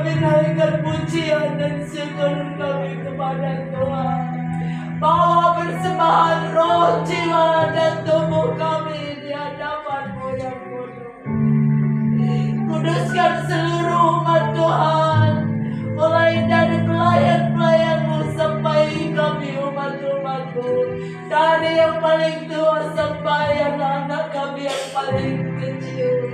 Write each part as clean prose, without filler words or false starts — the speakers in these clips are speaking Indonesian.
kami naikkan pujian dan syukur kami kepada Tuhan. Bawa persembahan roh, jiwa, dan tubuh kami di hadapan-Mu yang kudus. Kuduskan seluruh umat Tuhan, mulai dari pelayan-pelayan-Mu sampai kami umat-umat-Mu, dari yang paling tua sampai anak-anak kami yang paling kecil,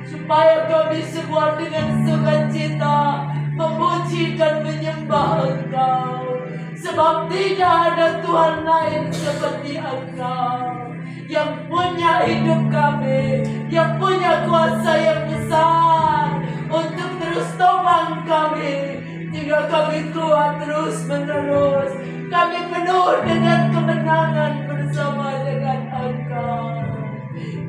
supaya kami semua dengan sukacita memuji dan menyembah Engkau. Sebab tidak ada Tuhan lain seperti Engkau, yang punya hidup kami, yang punya kuasa yang besar untuk terus topang kami, hingga kami kuat terus menerus. Kami penuh dengan kemenangan bersama dengan Engkau.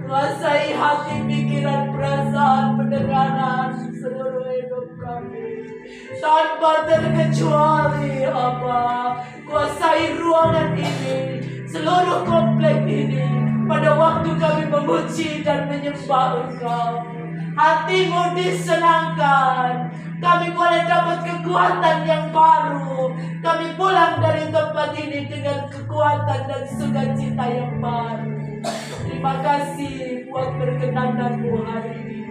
Kuasai hati, pikiran, perasaan, pendengaran seluruh hidup kami tanpa terkecuali apa. Kuasai ruangan ini, seluruh komplek ini, pada waktu kami memuji dan menyembah Engkau. Hati-Mu disenangkan, kami boleh dapat kekuatan yang baru. Kami pulang dari tempat ini dengan kekuatan dan sukacita yang baru. Terima kasih buat perkenanan-Mu hari ini.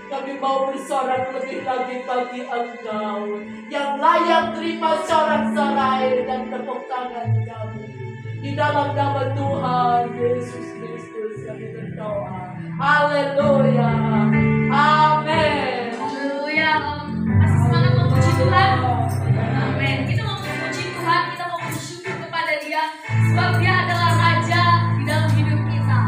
Kami mau bersorak lebih lagi bagi Engkau yang layak terima sorak-sorai dan tepuk tangan kami. Di dalam nama Tuhan Yesus Kristus kami berdoa. Haleluya. Amin. Haleluya. Masih semangat memuji Tuhan? Amin. Kita mau memuji Tuhan, kita mau bersyukur kepada Dia, sebab Dia adalah Raja di dalam hidup kita.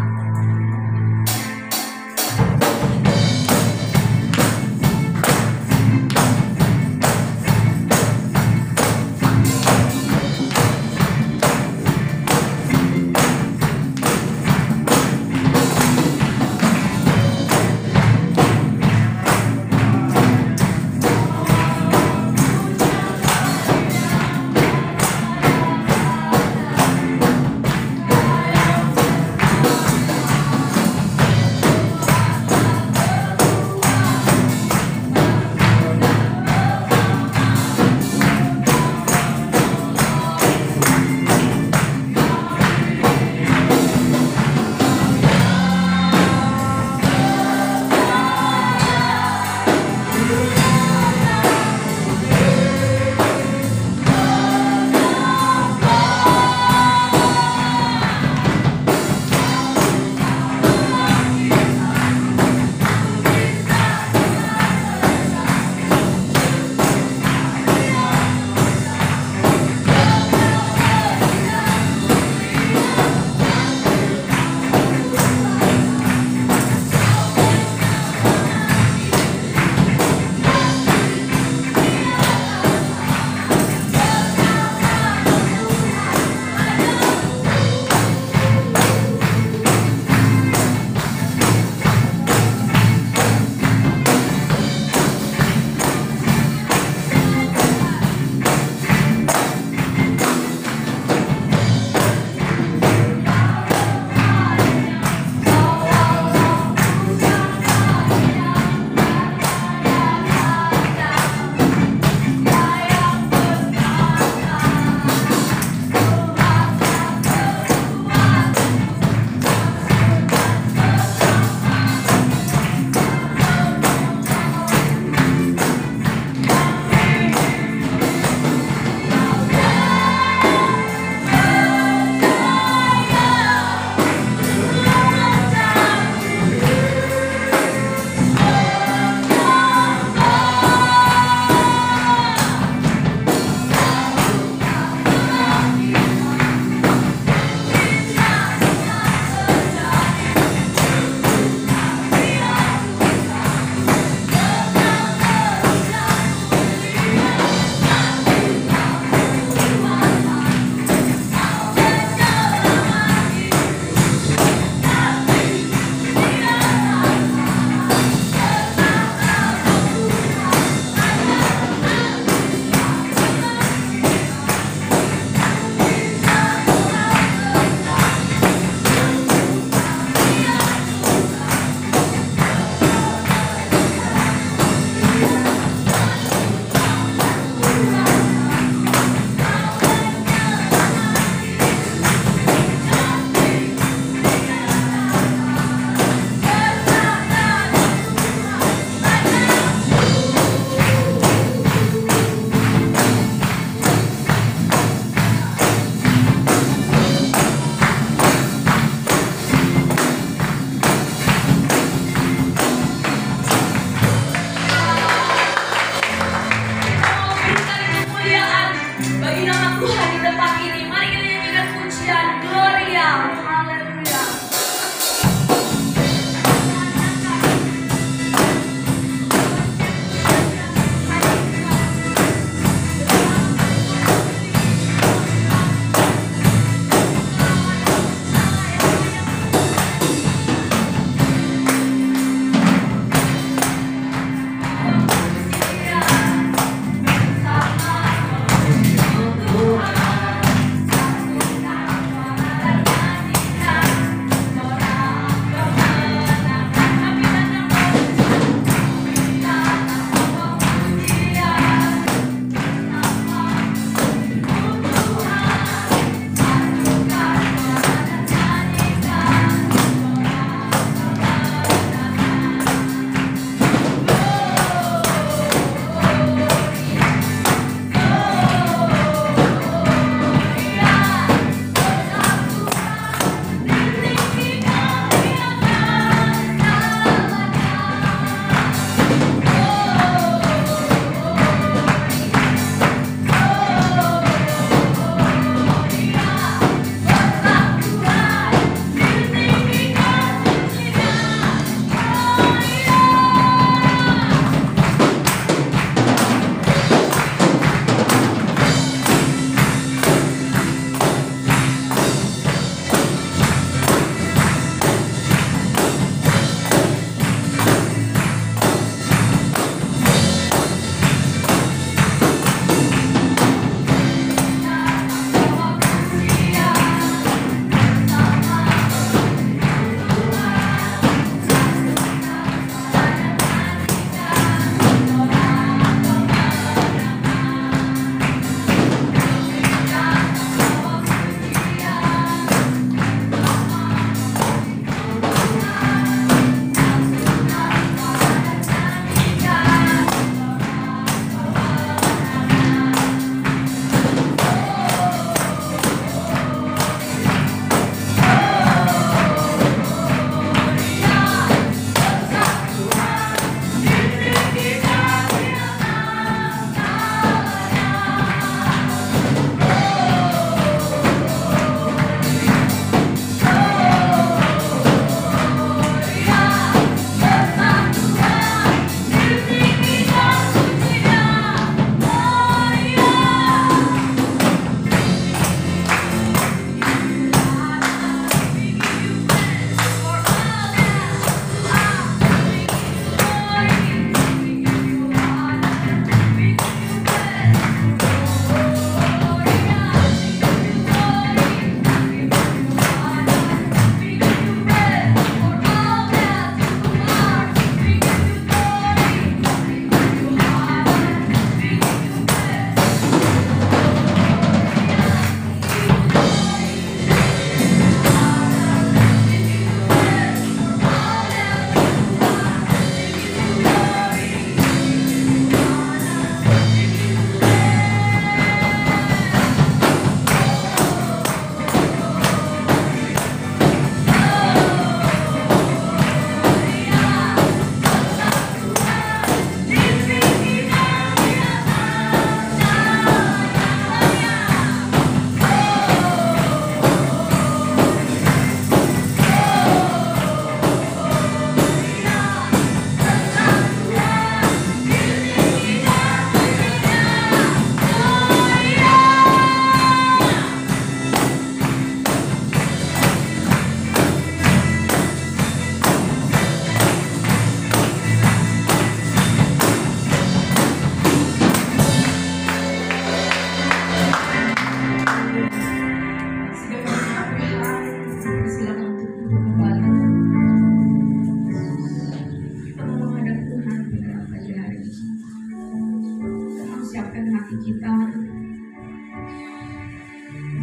hati kita.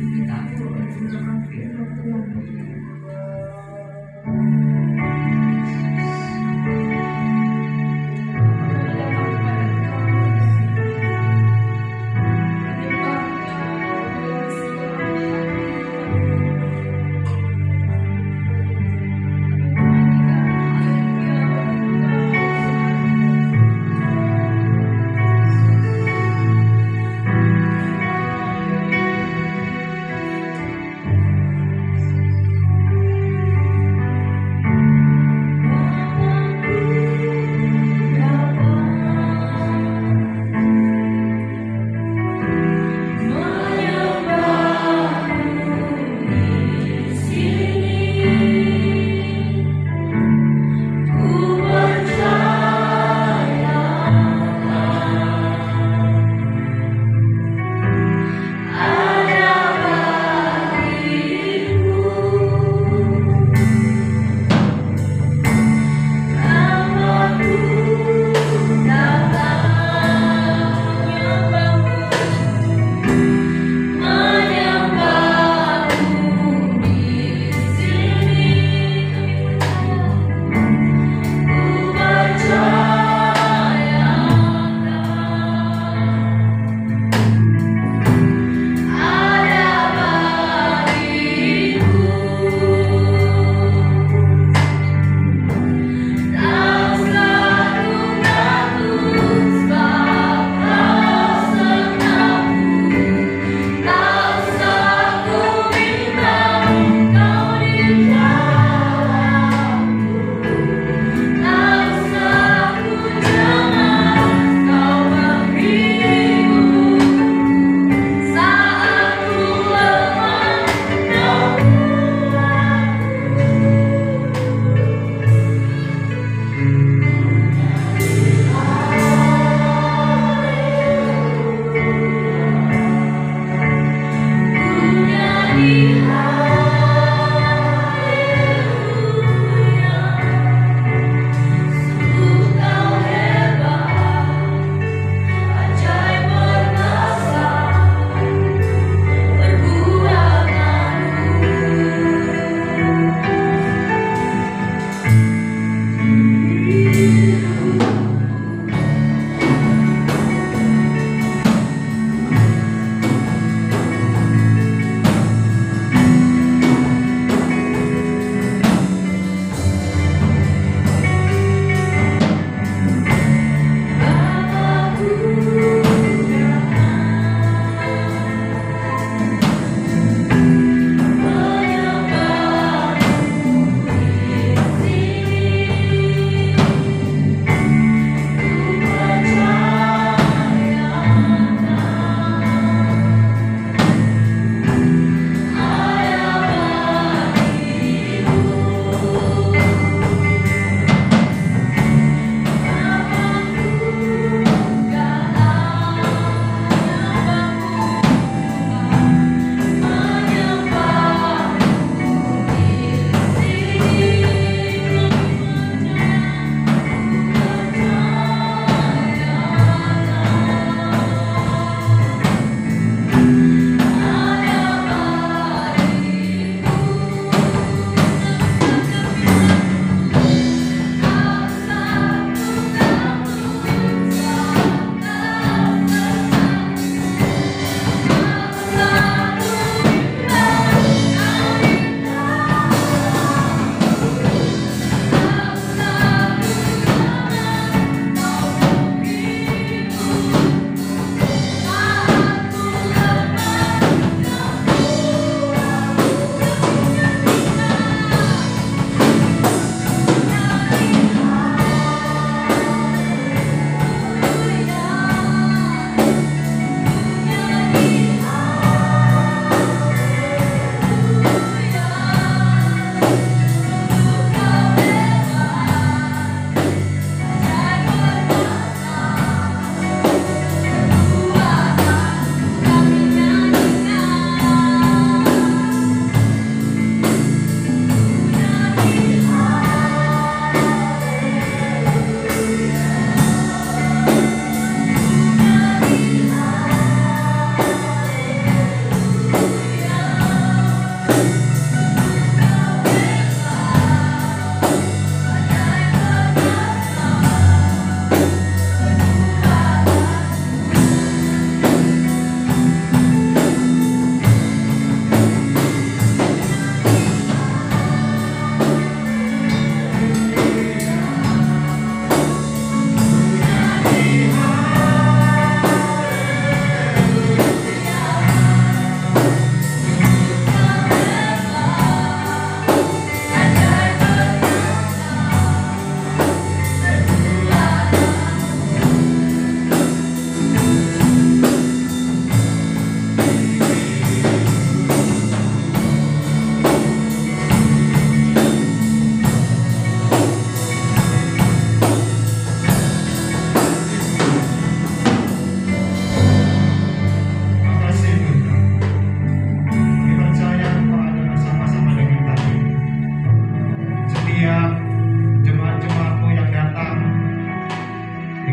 Kita berdoa firman Tuhan.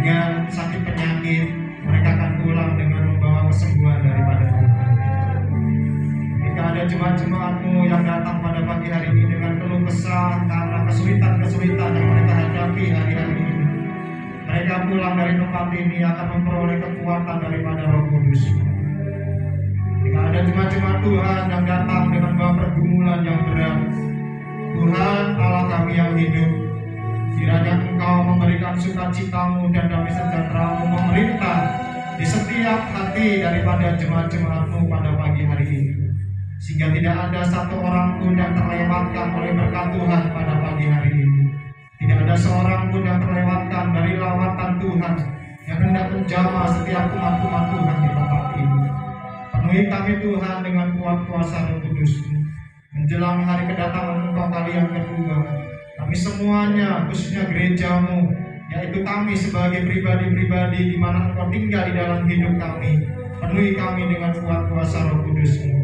dengan sakit penyakit, mereka akan pulang dengan membawa kesembuhan daripada Tuhan. Jika ada jemaat-jemaatmu yang datang pada pagi hari ini dengan keluh kesah karena kesulitan-kesulitan yang mereka hadapi hari-hari ini, mereka pulang dari tempat ini akan memperoleh kekuatan daripada Roh Kudus. Jika ada jemaat-jemaat Tuhan yang datang dengan bawa pergumulan yang berat, Tuhan Allah kami yang hidup, kiranya Engkau memberikan sukacitamu dan damai sejahtera-Mu memerintah di setiap hati daripada jemaat-jemaat-Mu pada pagi hari ini, sehingga tidak ada satu orang pun yang terlewatkan oleh berkat Tuhan pada pagi hari ini. Tidak ada seorang pun yang terlewatkan dari lawatan Tuhan yang hendak menjamah setiap umat-umat Tuhan di tempat ini. Penuhi kami Tuhan dengan kuat kuasa Roh Kudus-Mu. Menjelang hari kedatangan Engkau kali yang kedua, kami semuanya, khususnya gereja-Mu, yaitu kami sebagai pribadi-pribadi di mana Engkau tinggal di dalam hidup kami, penuhi kami dengan kuat kuasa Roh Kudus-Mu,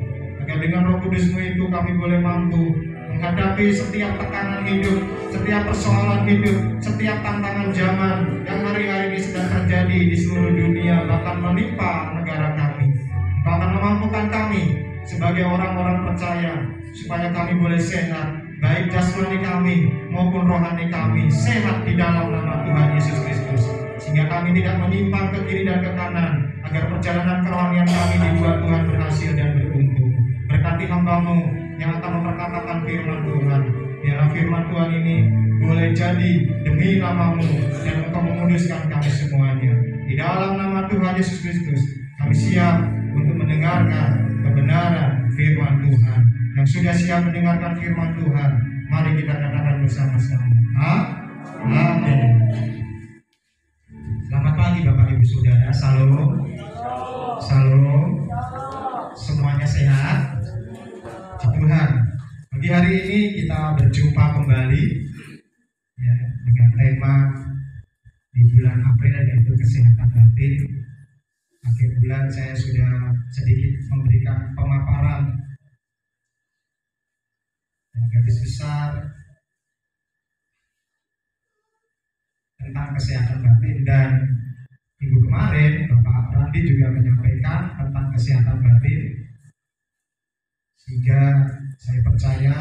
agar dengan Roh Kudus-Mu itu kami boleh mampu menghadapi setiap tekanan hidup, setiap persoalan hidup, setiap tantangan zaman yang hari-hari ini sedang terjadi di seluruh dunia, bahkan menimpa negara kami. Engkau akan memampukan kami sebagai orang-orang percaya supaya kami boleh sehat, baik jasmani kami maupun rohani kami sehat di dalam nama Tuhan Yesus Kristus, sehingga kami tidak menyimpang ke kiri dan ke kanan, agar perjalanan kerohanian kami dibuat Tuhan berhasil dan beruntung. Berkati hamba-Mu yang akan memperkatakan firman Tuhan. Biarlah firman Tuhan ini boleh jadi demi nama-Mu, dan Engkau menguduskan kami semuanya. Di dalam nama Tuhan Yesus Kristus, kami siap untuk mendengarkan kebenaran firman Tuhan. Yang sudah siap mendengarkan firman Tuhan, mari kita katakan bersama-sama. Amin. Selamat pagi Bapak Ibu Saudara. Salam. Salam. Semuanya sehat? Puji Tuhan. Pagi hari ini kita berjumpa kembali ya, dengan tema di bulan April, yaitu kesehatan batin. Akhir bulan saya sudah sedikit memberikan pemaparan garis besar tentang kesehatan batin, dan minggu kemarin Bapak Randi juga menyampaikan tentang kesehatan batin, sehingga saya percaya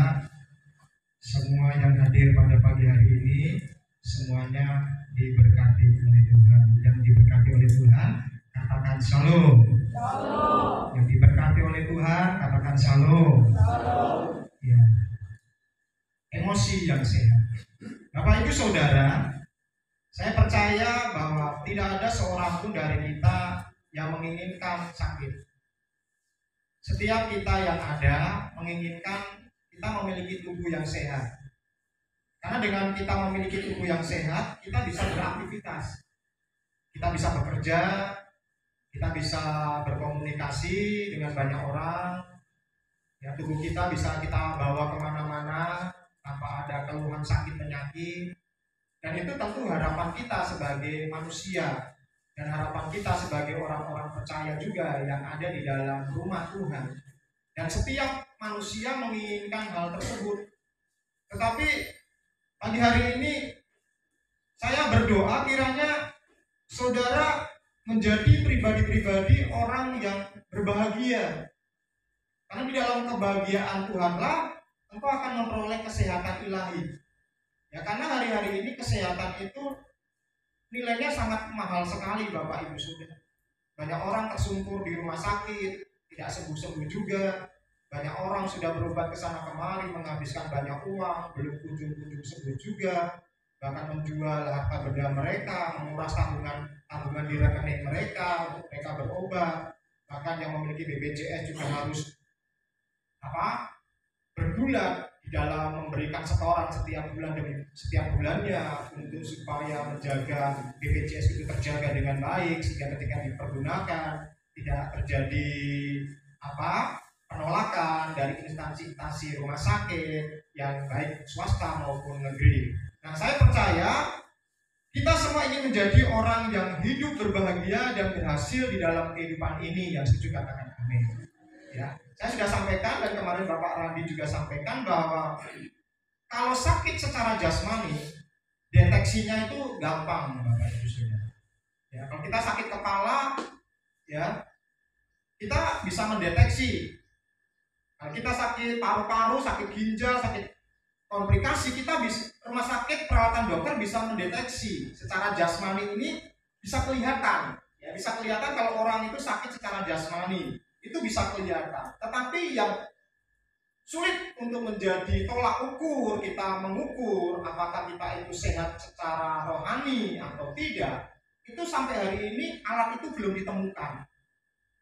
semua yang hadir pada pagi hari ini semuanya diberkati oleh Tuhan. Yang diberkati oleh Tuhan katakan shalom. Shalom. Yang diberkati oleh Tuhan katakan shalom. Shalom. Ya. Emosi yang sehat. Bapak Ibu Saudara, saya percaya bahwa tidak ada seorang pun dari kita yang menginginkan sakit. Setiap kita yang ada menginginkan kita memiliki tubuh yang sehat. Karena dengan kita memiliki tubuh yang sehat, kita bisa beraktivitas. Kita bisa bekerja, kita bisa berkomunikasi dengan banyak orang. Ya, tubuh kita bisa kita bawa kemana-mana tanpa ada keluhan sakit penyakit. Dan itu tentu harapan kita sebagai manusia, dan harapan kita sebagai orang-orang percaya juga yang ada di dalam rumah Tuhan. Dan setiap manusia menginginkan hal tersebut. Tetapi pagi hari ini saya berdoa kiranya saudara menjadi pribadi-pribadi orang yang berbahagia. Karena di dalam kebahagiaan Tuhanlah engkau akan memperoleh kesehatan ilahi. Ya, karena hari-hari ini kesehatan itu nilainya sangat mahal sekali Bapak Ibu Saudara. Banyak orang tersungkur di rumah sakit, tidak sembuh-sembuh juga. Banyak orang sudah berobat ke sana kemari, menghabiskan banyak uang, belum kunjung-kunjung sembuh juga. Bahkan menjual harta benda mereka, menguras tabungan di rekening mereka untuk mereka berobat. Bahkan yang memiliki BPJS juga harus bergulat di dalam memberikan setoran setiap bulan demi setiap bulannya untuk supaya menjaga BPJS itu terjaga dengan baik, sehingga ketika dipergunakan tidak terjadi penolakan dari instansi-instansi rumah sakit yang baik swasta maupun negeri. Nah, saya percaya kita semua ingin menjadi orang yang hidup berbahagia dan berhasil di dalam kehidupan ini. Yang setuju katakan amin. Ya, saya sudah sampaikan dan kemarin Bapak Randi juga sampaikan bahwa kalau sakit secara jasmani deteksinya itu gampang Bapak Ibu Saudara. kita sakit kepala, ya, kita bisa mendeteksi. Kalau kita sakit paru-paru, sakit ginjal, sakit komplikasi, kita bisa, rumah sakit peralatan dokter bisa mendeteksi secara jasmani ini bisa kelihatan. Ya, bisa kelihatan kalau orang itu sakit secara jasmani, itu bisa kelihatan. Tetapi yang sulit untuk menjadi tolak ukur, kita mengukur apakah kita itu sehat secara rohani atau tidak, itu sampai hari ini alat itu belum ditemukan.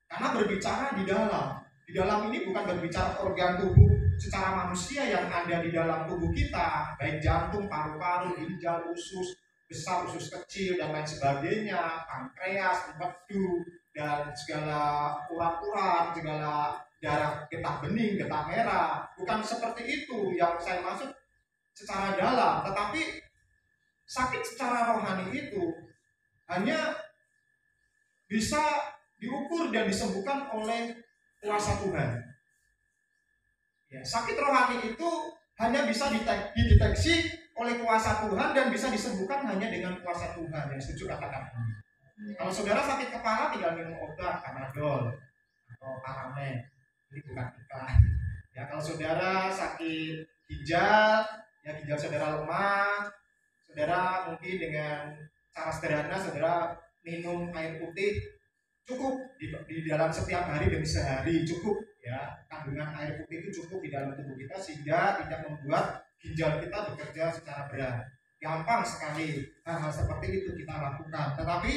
Karena berbicara di dalam. Di dalam ini bukan berbicara organ tubuh secara manusia yang ada di dalam tubuh kita, baik jantung, paru-paru, ginjal, usus besar, usus kecil, dan lain sebagainya, pankreas, empedu, dan segala urat-urat, segala darah, getah bening, getah merah. Bukan seperti itu yang saya maksud secara dalam, tetapi sakit secara rohani itu hanya bisa diukur dan disembuhkan oleh kuasa Tuhan. Ya, sakit rohani itu hanya bisa dideteksi oleh kuasa Tuhan dan bisa disembuhkan hanya dengan kuasa Tuhan. Yang setuju katakan. Kalau saudara sakit kepala tinggal minum obat Panadol atau Paramed. Ini bukan iklan. Ya, kalau saudara sakit ginjal, ya ginjal saudara lemah, saudara mungkin dengan cara sederhana saudara minum air putih cukup di dalam setiap hari demi sehari, cukup ya, kandungan air putih itu cukup di dalam tubuh kita sehingga tidak membuat ginjal kita bekerja secara berat. Gampang sekali hal-hal seperti itu kita lakukan. Tetapi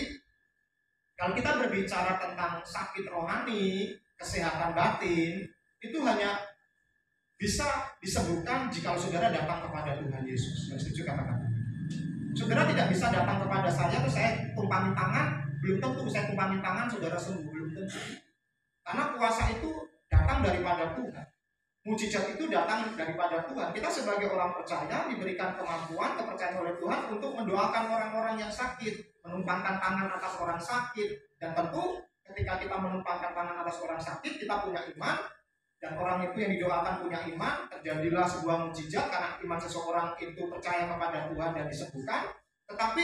kalau kita berbicara tentang sakit rohani, kesehatan batin, itu hanya bisa disembuhkan jika saudara datang kepada Tuhan Yesus. Yang setuju katakan. Saudara tidak bisa datang kepada saya terus saya tumpangin tangan, belum tentu saya tumpangin tangan saudara sembuh, belum tentu. Karena kuasa itu datang daripada Tuhan. Mujizat itu datang daripada Tuhan. Kita sebagai orang percaya diberikan kemampuan, kepercayaan oleh Tuhan untuk mendoakan orang-orang yang sakit, menumpangkan tangan atas orang sakit. Dan tentu ketika kita menumpangkan tangan atas orang sakit, kita punya iman, dan orang itu yang didoakan punya iman, terjadilah sebuah mujizat karena iman seseorang itu percaya kepada Tuhan dan disembuhkan. Tetapi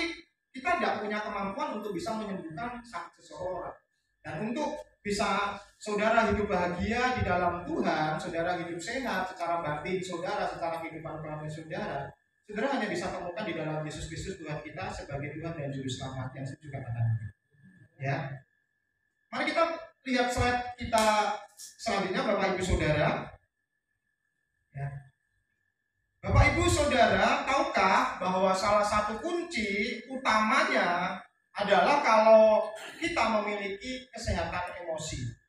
kita tidak punya kemampuan untuk bisa menyembuhkan sakit seseorang. Dan untuk bisa saudara hidup bahagia di dalam Tuhan, saudara hidup sehat secara batin saudara, secara kehidupan keluarga saudara, saudara hanya bisa temukan di dalam Yesus Kristus Tuhan kita sebagai Tuhan dan Juru Selamat. Yang saya juga katakan. Ya, mari kita lihat slide kita selanjutnya, Bapak Ibu Saudara. Ya. Bapak Ibu Saudara, tahukah bahwa salah satu kunci utamanya adalah kalau kita memiliki kesehatan emosi.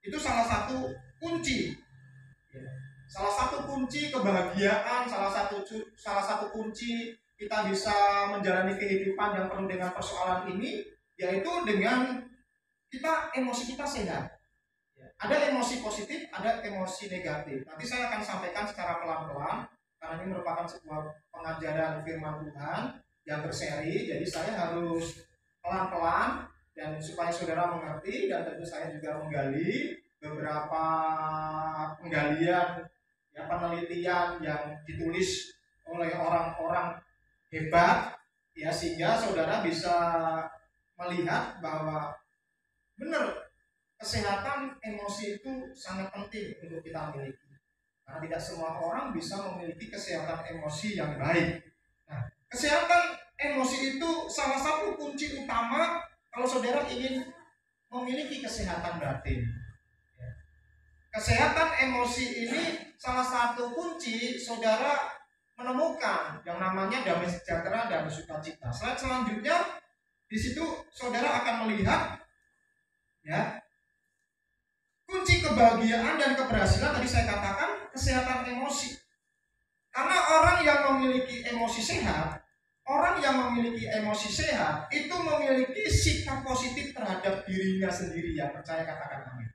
Itu salah satu kunci. Salah satu kunci kebahagiaan, salah satu kunci kita bisa menjalani kehidupan yang penuh dengan persoalan ini, yaitu dengan emosi kita sehat. Ada emosi positif, ada emosi negatif. Nanti saya akan sampaikan secara pelan-pelan, karena ini merupakan sebuah pengajaran firman Tuhan yang berseri, jadi saya harus pelan-pelan dan supaya saudara mengerti, dan tentu saya juga menggali beberapa penggalian, ya, penelitian yang ditulis oleh orang-orang hebat, ya, sehingga saudara bisa melihat bahwa benar kesehatan emosi itu sangat penting untuk kita miliki. Karena tidak semua orang bisa memiliki kesehatan emosi yang baik. Nah, kesehatan emosi itu salah satu kunci utama kalau saudara ingin memiliki kesehatan batin. Kesehatan emosi ini salah satu kunci saudara menemukan yang namanya damai sejahtera dan sukacita. Slide selanjutnya, di situ saudara akan melihat, ya, kunci kebahagiaan dan keberhasilan tadi saya katakan kesehatan emosi. Karena orang yang memiliki emosi sehat, itu memiliki sikap positif terhadap dirinya sendiri. Yang percaya katakan amin.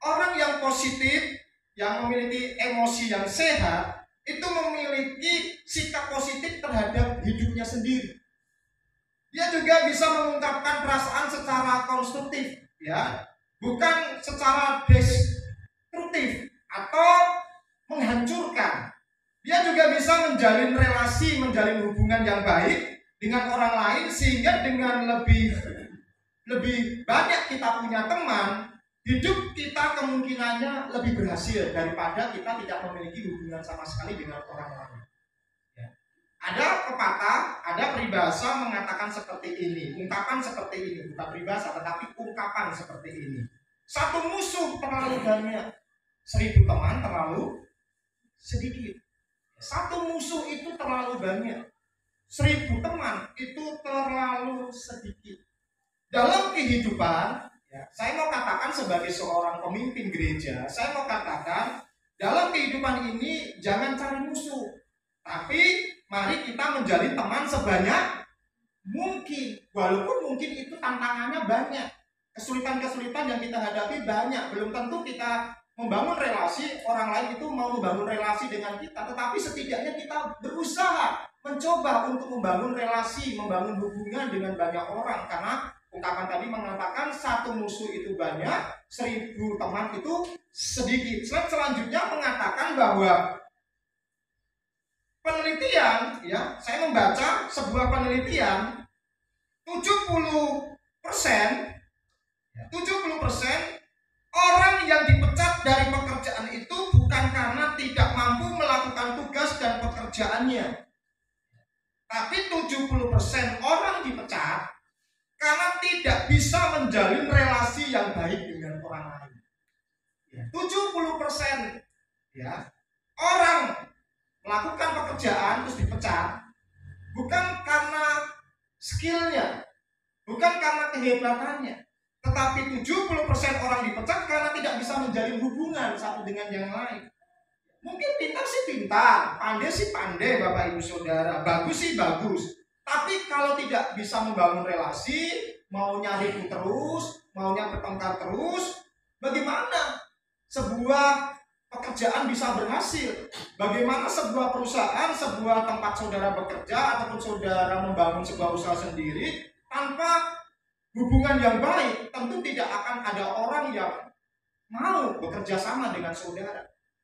Orang yang positif, yang memiliki emosi yang sehat, itu memiliki sikap positif terhadap hidupnya sendiri. Dia juga bisa mengungkapkan perasaan secara konstruktif, ya, bukan secara destruktif atau menghancurkan. Dia juga bisa menjalin relasi, menjalin hubungan yang baik dengan orang lain, sehingga dengan lebih banyak kita punya teman, hidup kita kemungkinannya lebih berhasil daripada kita tidak memiliki hubungan sama sekali dengan orang lain. Ya. Ada pepatah, ada peribahasa mengatakan seperti ini, ungkapan seperti ini, bukan peribahasa tetapi ungkapan seperti ini. Satu musuh terlalu banyak, 1000 teman terlalu sedikit. Satu musuh itu terlalu banyak, 1000 teman itu terlalu sedikit. Dalam kehidupan, ya, saya mau katakan sebagai seorang pemimpin gereja, saya mau katakan dalam kehidupan ini jangan cari musuh, tapi mari kita menjadi teman sebanyak mungkin. Walaupun mungkin itu tantangannya banyak, kesulitan-kesulitan yang kita hadapi banyak, belum tentu kita membangun relasi, orang lain itu mau membangun relasi dengan kita, tetapi setidaknya kita berusaha mencoba untuk membangun relasi, membangun hubungan dengan banyak orang, karena ungkapan tadi mengatakan satu musuh itu banyak, 1000 teman itu sedikit. Slide selanjutnya mengatakan bahwa penelitian, ya, saya membaca sebuah penelitian, 70% orang yang dipecat dari pekerjaan itu bukan karena tidak mampu melakukan tugas dan pekerjaannya, tapi 70% orang dipecat karena tidak bisa menjalin relasi yang baik dengan orang lain. 70% ya, orang melakukan pekerjaan terus dipecat bukan karena skillnya, bukan karena kehebatannya, tetapi 70% orang dipecat karena tidak bisa menjalin hubungan satu dengan yang lain. Mungkin pintar sih pintar, pandai sih pandai Bapak Ibu Saudara, bagus sih bagus, tapi kalau tidak bisa membangun relasi, maunya ribut terus, maunya bertengkar terus, bagaimana sebuah pekerjaan bisa berhasil? Bagaimana sebuah perusahaan, sebuah tempat saudara bekerja ataupun saudara membangun sebuah usaha sendiri tanpa hubungan yang baik? Tentu tidak akan ada orang yang mau bekerja sama dengan saudara.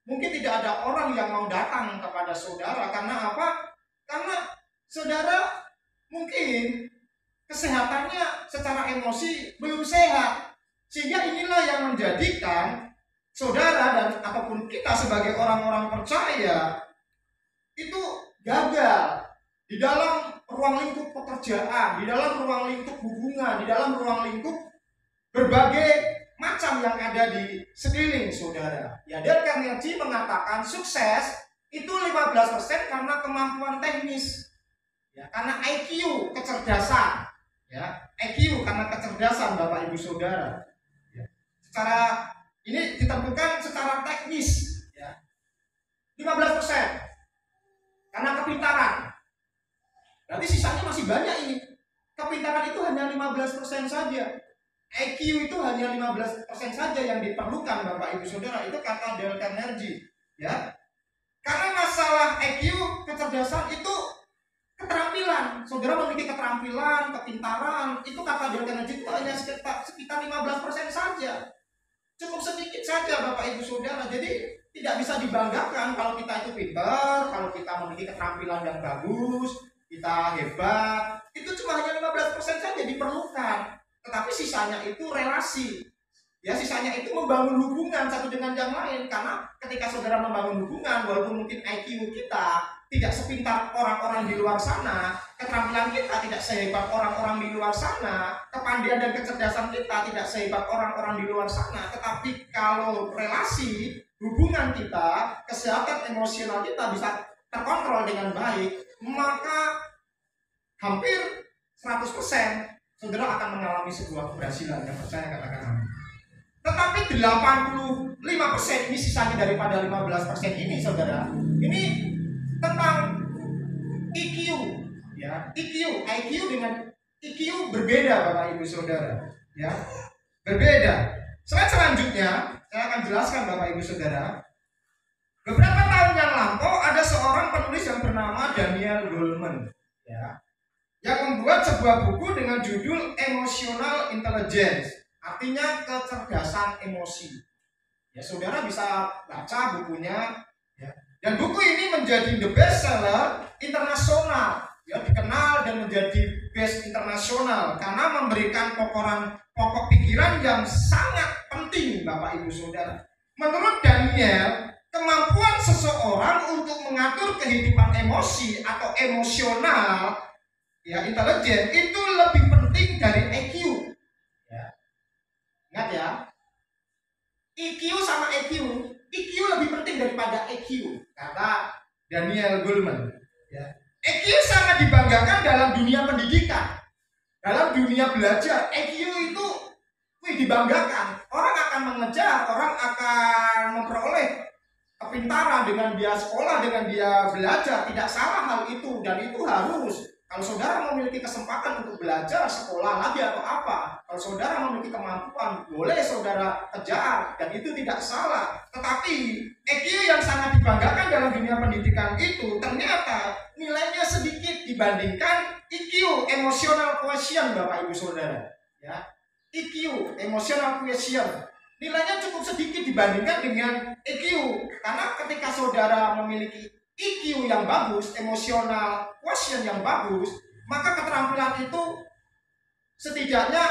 Mungkin tidak ada orang yang mau datang kepada saudara. Karena apa? Karena saudara mungkin kesehatannya secara emosi belum sehat, sehingga inilah yang menjadikan saudara dan ataupun kita sebagai orang-orang percaya itu gagal di dalam ruang lingkup pekerjaan, di dalam ruang lingkup hubungan, di dalam ruang lingkup berbagai macam yang ada di sekeliling saudara. Ya, Dale Carnegie mengatakan sukses itu 15% karena kemampuan teknis, ya, karena IQ, kecerdasan, ya, IQ karena kecerdasan Bapak Ibu Saudara. Ya. Secara ini ditentukan secara teknis, ya. 15% karena kepintaran. Berarti sisanya masih banyak ini. Kepintaran itu hanya 15% saja. IQ itu hanya 15% saja yang diperlukan Bapak Ibu Saudara. Itu kata Dale Carnegie, ya. Karena masalah IQ, kecerdasan itu keterampilan. Saudara memiliki keterampilan, kepintaran, itu kata Dale Carnegie itu hanya sekitar 15% saja. Cukup sedikit saja Bapak Ibu Saudara. Jadi tidak bisa dibanggakan kalau kita itu pintar, kalau kita memiliki keterampilan yang bagus, kita hebat. Itu cuma hanya 15% saja diperlukan. Tetapi sisanya itu relasi. Ya, sisanya itu membangun hubungan satu dengan yang lain. Karena ketika saudara membangun hubungan, walaupun mungkin IQ kita tidak sepintar orang-orang di luar sana, keterampilan kita tidak sehebat orang-orang di luar sana, kepandaian dan kecerdasan kita tidak sehebat orang-orang di luar sana, tetapi kalau relasi, hubungan kita, kesehatan emosional kita bisa terkontrol dengan baik, maka hampir 100% saudara akan mengalami sebuah keberhasilan. Yang percaya katakan amin. Tetapi 85% ini sisanya daripada 15% ini saudara, ini tentang IQ, ya. IQ dengan IQ berbeda Bapak Ibu Saudara, ya. Berbeda. Slide selanjutnya saya akan jelaskan Bapak Ibu Saudara. Beberapa tahun yang lampau ada seorang penulis yang bernama Daniel Goleman, ya, yang membuat sebuah buku dengan judul Emotional Intelligence, artinya kecerdasan emosi. Ya, saudara bisa baca bukunya, ya. Dan buku ini menjadi the best seller internasional ya dikenal dan menjadi best internasional karena memberikan pokok pikiran yang sangat penting, Bapak Ibu Saudara. Menurut Daniel, kemampuan seseorang untuk mengatur kehidupan emosi atau emosional, ya intelijen, itu lebih penting dari EQ. Ya. Ingat ya, EQ sama EQ lebih penting daripada EQ, kata Daniel Goleman. Ya. EQ sangat dibanggakan dalam dunia pendidikan, dalam dunia belajar. EQ itu dibanggakan. Orang akan mengejar, orang akan memperoleh kepintaran dengan dia sekolah, dengan dia belajar. Tidak salah hal itu, dan itu harus. Kalau saudara memiliki kesempatan untuk belajar, sekolah lagi atau apa, kalau saudara memiliki kemampuan, boleh saudara kejar, dan itu tidak salah. Tetapi EQ yang sangat dibanggakan dalam dunia pendidikan itu ternyata nilainya sedikit dibandingkan EQ, emotional quotient, Bapak Ibu Saudara. Ya, EQ, emotional quotient, nilainya cukup sedikit dibandingkan dengan EQ. Karena ketika saudara memiliki EQ yang bagus, emosional quotient yang bagus, maka keterampilan itu setidaknya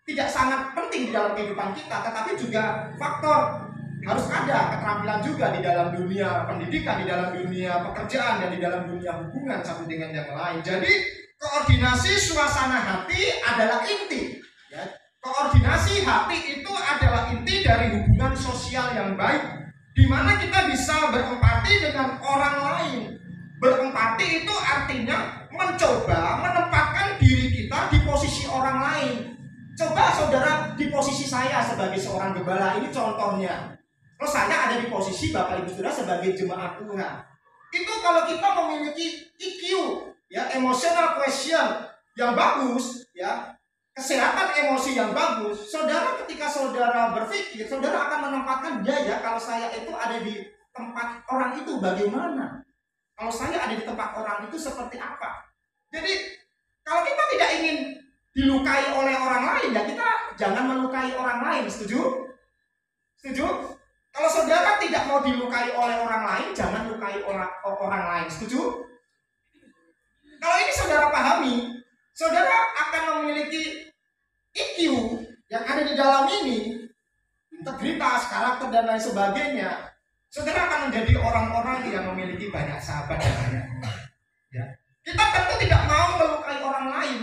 tidak sangat penting di dalam kehidupan kita, tetapi juga faktor harus ada keterampilan juga di dalam dunia pendidikan, di dalam dunia pekerjaan, dan di dalam dunia hubungan satu dengan yang lain. Jadi koordinasi suasana hati adalah inti. Ya. Koordinasi hati itu adalah inti dari hubungan sosial yang baik, di mana kita bisa berempati dengan orang lain. Berempati itu artinya mencoba menempatkan diri kita di posisi orang lain. Coba saudara di posisi saya sebagai seorang gembala, ini contohnya. Kalau saya ada di posisi Bapak Ibu Saudara sebagai jemaat Tuhan. Itu kalau kita memiliki EQ, ya, emotional quotient yang bagus, ya, kesehatan emosi yang bagus, saudara ketika saudara berpikir, saudara akan menempatkan ya kalau saya itu ada di tempat orang itu bagaimana? Kalau saya ada di tempat orang itu seperti apa? Jadi kalau kita tidak ingin dilukai oleh orang lain, ya kita jangan melukai orang lain. Setuju? Setuju? Kalau saudara tidak mau dilukai oleh orang lain, jangan lukai orang lain. Setuju? Kalau ini saudara pahami, saudara akan memiliki EQ yang ada di dalam ini, integritas, karakter, dan lain sebagainya. Saudara akan menjadi orang-orang yang memiliki banyak sahabat dan banyak teman. Ya. Kita tentu tidak mau melukai orang lain.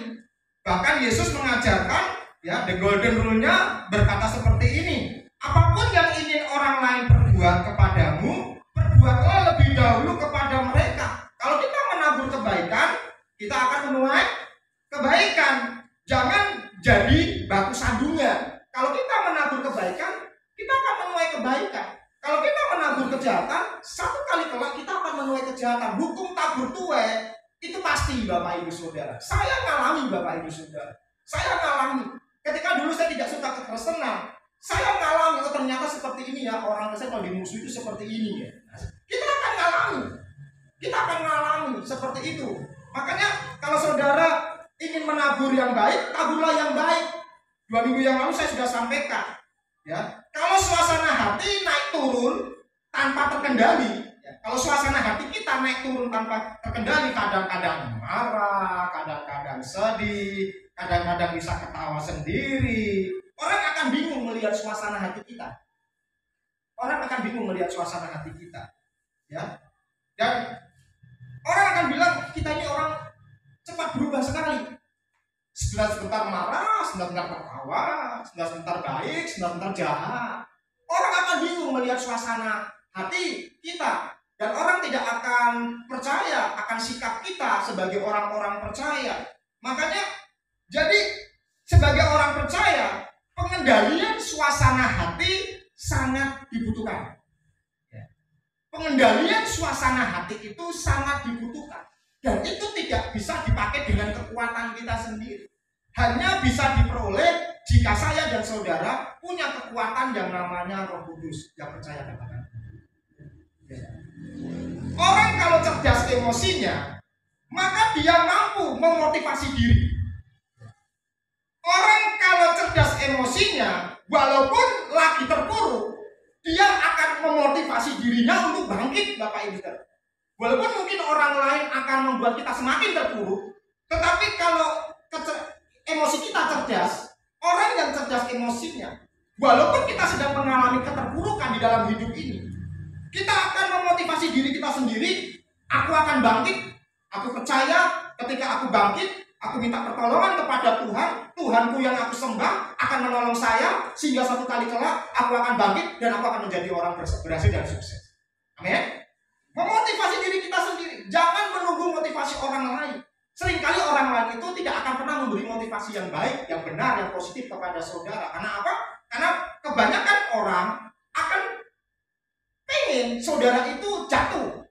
Bahkan Yesus mengajarkan, ya, the golden rule-nya berkata seperti ini: apapun yang ingin orang lain perbuat kepadamu, perbuatlah lebih dahulu kepada mereka. Kalau kita menabur kebaikan, kita akan menuai kebaikan. Jangan jadi batu sandungan. Kalau kita menabur kebaikan, kita akan menuai kebaikan. Kalau kita menabur kejahatan, satu kali kelak kita akan menuai kejahatan. Hukum tabur tuai itu pasti, Bapak Ibu Saudara. Saya ngalami, Bapak Ibu Saudara. Saya ngalami. Ketika dulu saya tidak suka kekristenan, saya ngalami, oh ternyata seperti ini ya, orang saya kalau dimusuhi itu seperti ini ya. Kita akan ngalami. Kita akan ngalami seperti itu. Makanya kalau saudara ingin menabur yang baik, taburlah yang baik. 2 minggu yang lalu saya sudah sampaikan, ya. Kalau suasana hati naik turun tanpa terkendali, ya. Kalau suasana hati kita naik turun tanpa terkendali, kadang-kadang marah, kadang-kadang sedih, kadang-kadang bisa ketawa sendiri, orang akan bingung melihat suasana hati kita. Orang akan bingung melihat suasana hati kita, ya. Dan orang akan bilang kita ini orang cepat berubah sekali. Sebentar marah, sebentar tertawa, sebentar baik, sebentar jahat. Orang akan bingung melihat suasana hati kita, dan orang tidak akan percaya akan sikap kita sebagai orang-orang percaya. Makanya, jadi sebagai orang percaya, pengendalian suasana hati sangat dibutuhkan. Pengendalian suasana hati itu sangat dibutuhkan. Dan itu tidak bisa dipakai dengan kekuatan kita sendiri. Hanya bisa diperoleh jika saya dan saudara punya kekuatan yang namanya Roh Kudus. Yang percaya katakan. Orang kalau cerdas emosinya, maka dia mampu memotivasi diri. Orang kalau cerdas emosinya, walaupun lagi terpuruk, dia akan memotivasi dirinya untuk bangkit, Bapak Ibu. Walaupun mungkin orang lain akan membuat kita semakin terpuruk, tetapi kalau emosi kita cerdas, orang yang cerdas emosinya, walaupun kita sedang mengalami keterpurukan di dalam hidup ini, kita akan memotivasi diri kita sendiri. Aku akan bangkit. Aku percaya ketika aku bangkit, aku minta pertolongan kepada Tuhan. Tuhanku yang aku sembah akan menolong saya, sehingga suatu kali kelak aku akan bangkit dan aku akan menjadi orang berhasil dan sukses. Amin. Memotivasi diri kita sendiri. Jangan menunggu motivasi orang lain. Seringkali orang lain itu tidak akan pernah memberi motivasi yang baik, yang benar, yang positif kepada saudara. Karena apa? Karena kebanyakan orang akan pengen saudara itu jatuh,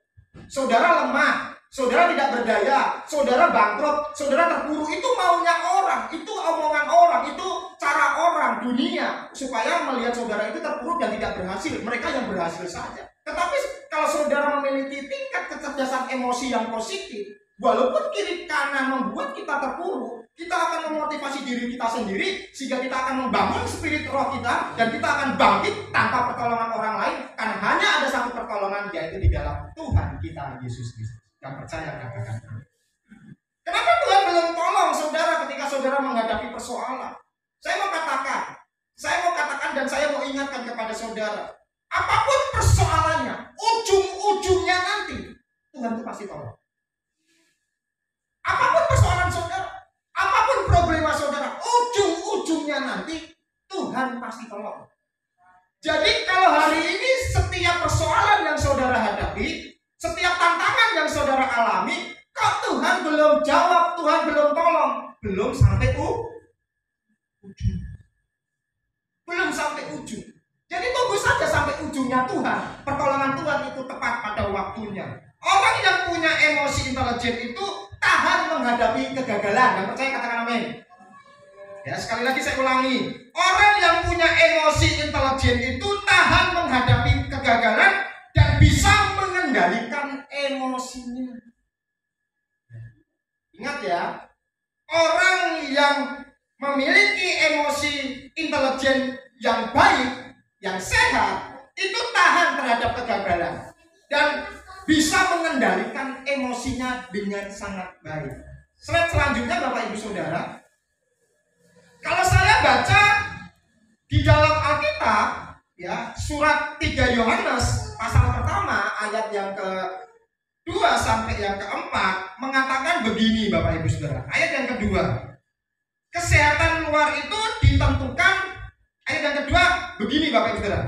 saudara lemah, saudara tidak berdaya, saudara bangkrut, saudara terpuruk. Itu maunya orang, itu omongan orang, itu cara orang, dunia, supaya melihat saudara itu terpuruk dan tidak berhasil. Mereka yang berhasil saja. Tetapi kalau saudara memiliki tingkat kecerdasan emosi yang positif, walaupun kiri kanan membuat kita terpuruk, kita akan memotivasi diri kita sendiri, sehingga kita akan membangun spirit roh kita, dan kita akan bangkit tanpa pertolongan orang lain, karena hanya ada satu pertolongan, yaitu di dalam Tuhan kita Yesus Kristus. Yang percaya katakan amin. Kenapa Tuhan belum tolong saudara ketika saudara menghadapi persoalan? Saya mau katakan dan saya mau ingatkan kepada saudara, apapun persoalannya, ujung-ujungnya nanti Tuhan itu pasti tolong. Apapun persoalan saudara, apapun problema saudara, ujung-ujungnya nanti Tuhan pasti tolong. Jadi kalau hari ini setiap persoalan yang saudara hadapi, setiap tantangan yang saudara alami, kok Tuhan belum jawab, Tuhan belum tolong, belum sampai ujung. Belum sampai ujung. Jadi tunggu saja sampai ujungnya Tuhan. Pertolongan Tuhan itu tepat pada waktunya. Orang yang punya emosi intelijen itu tahan menghadapi kegagalan. Yang percaya katakan amin. Ya, sekali lagi saya ulangi. Orang yang punya emosi intelijen itu tahan menghadapi kegagalan dan bisa mengendalikan emosinya. Ingat ya, orang yang memiliki emosi intelijen yang baik, yang sehat, itu tahan terhadap kegagalan dan bisa mengendalikan emosinya dengan sangat baik. Slide selanjutnya Bapak Ibu Saudara. Kalau saya baca di dalam Alkitab, ya, surat 3 Yohanes pasal pertama ayat yang ke-2 sampai yang ke-4 mengatakan begini Bapak Ibu Saudara. Ayat yang kedua, kesehatan luar itu ditentukan. Ayat yang kedua begini Bapak Ibu Saudara.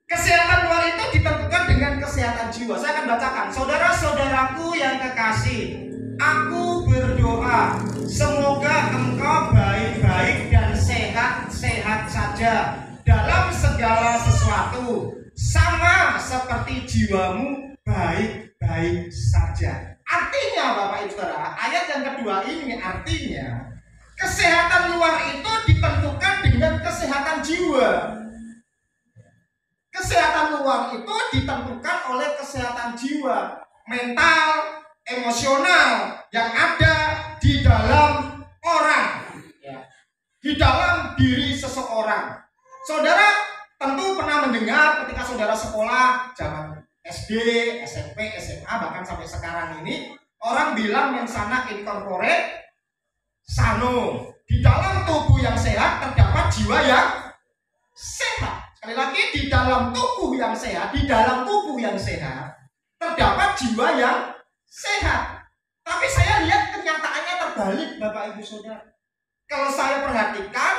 Kesehatan luar itu ditentukan dengan kesehatan jiwa. Saya akan bacakan. Saudara-saudaraku yang kekasih, aku berdoa semoga engkau baik-baik dan sehat-sehat saja dalam segala sesuatu, sama seperti jiwamu baik-baik saja. Artinya Bapak Ibu Saudara, ayat yang kedua ini artinya kesehatan luar itu ditentukan dengan kesehatan jiwa. Kesehatan luar itu ditentukan oleh kesehatan jiwa, mental, emosional yang ada di dalam orang, di dalam diri seseorang. Saudara tentu pernah mendengar ketika saudara sekolah zaman SD, SMP, SMA, bahkan sampai sekarang ini, orang bilang mens sana in corpore sano. Di dalam tubuh yang sehat terdapat jiwa yang sehat. Sekali lagi, di dalam tubuh yang sehat, di dalam tubuh yang sehat terdapat jiwa yang sehat. Tapi saya lihat kenyataannya terbalik Bapak Ibu Saudara. Kalau saya perhatikan,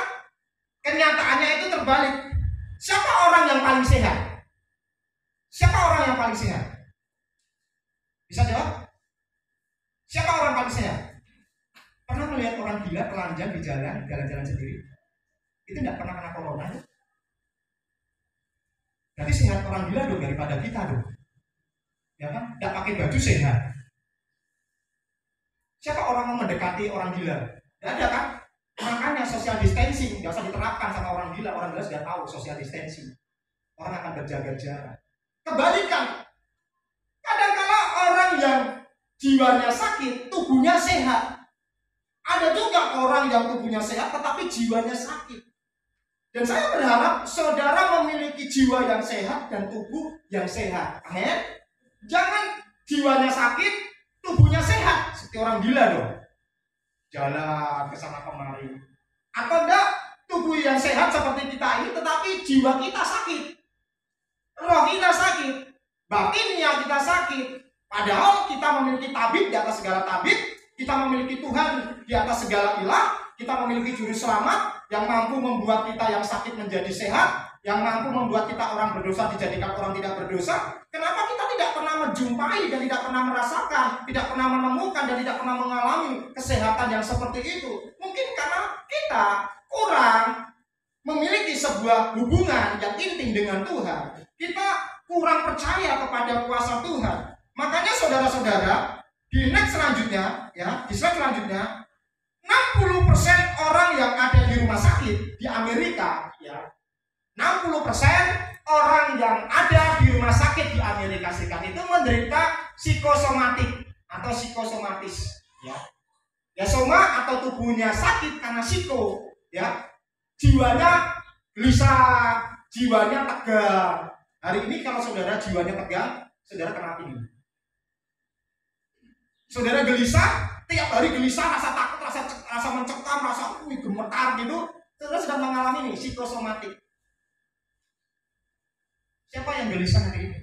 kenyataannya itu terbalik. Siapa orang yang paling sehat? Siapa orang yang paling sehat? Bisa jawab? Siapa orang paling sehat? Pernah melihat orang gila telanjang di jalan-jalan sendiri? Itu tidak pernah kena corona. Berarti sehat orang gila dong daripada kita dong. Ya kan? Tidak pakai baju sehat. Siapa orang yang mendekati orang gila? Tidak ada kan? Makanya social distancing tidak usah diterapkan sama orang gila. Orang gila sudah tahu social distancing. Orang akan berjaga jarak. Kebalikan. Kadang-kala orang yang jiwanya sakit, tubuhnya sehat. Ada juga orang yang tubuhnya sehat tetapi jiwanya sakit. Dan saya berharap saudara memiliki jiwa yang sehat dan tubuh yang sehat. Amin. Jangan jiwanya sakit, tubuhnya sehat. Seperti orang gila dong. Jalan ke sana kemari. Atau enggak, tubuh yang sehat seperti kita ini tetapi jiwa kita sakit. Roh kita sakit. Batinnya kita sakit. Padahal kita memiliki tabib di atas segala tabib. Kita memiliki Tuhan di atas segala ilah. Kita memiliki juru selamat yang mampu membuat kita yang sakit menjadi sehat, yang mampu membuat kita orang berdosa dijadikan orang tidak berdosa. Kenapa kita tidak pernah menjumpai dan tidak pernah merasakan, tidak pernah menemukan dan tidak pernah mengalami kesehatan yang seperti itu? Mungkin karena kita kurang memiliki sebuah hubungan yang intim dengan Tuhan. Kita kurang percaya kepada kuasa Tuhan. Makanya saudara-saudara, di next selanjutnya, di slide selanjutnya, 60% orang yang ada di rumah sakit di Amerika, 60% orang yang ada di rumah sakit di Amerika Serikat itu menderita psikosomatik atau psikosomatis, ya soma atau tubuhnya sakit karena psiko, jiwanya gelisah, jiwanya tegang. Hari ini kalau saudara jiwanya tegang, saudara kena ini. Saudara gelisah, tiap hari gelisah, rasa takut, rasa mencekam, rasa gemetar gitu, saudara sedang mengalami nih psikosomatik. Siapa yang gelisah hari ini?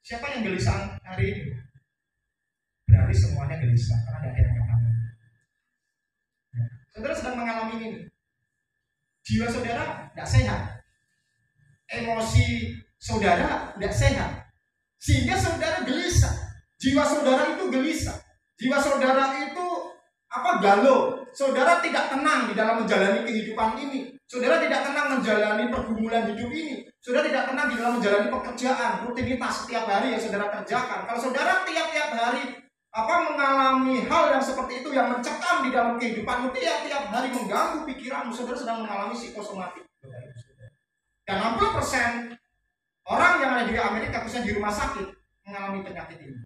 Siapa yang gelisah hari ini? Berarti semuanya gelisah karena tidak ada yang katakan. Saudara sedang mengalami ini. Jiwa saudara tidak sehat. Emosi saudara tidak sehat. Sehingga saudara gelisah. Jiwa saudara itu gelisah. Jiwa saudara itu galau. Saudara tidak tenang di dalam menjalani kehidupan ini. Saudara tidak tenang menjalani pergumulan hidup ini. Saudara tidak tenang di dalam menjalani pekerjaan, rutinitas setiap hari yang saudara kerjakan. Kalau saudara tiap-tiap hari mengalami hal yang seperti itu yang mencekam di dalam kehidupanmu, tiap-tiap hari mengganggu pikiranmu, saudara sedang mengalami psikosomatik. Dan 60% orang yang ada di Amerika, khususnya di rumah sakit, mengalami penyakit ini.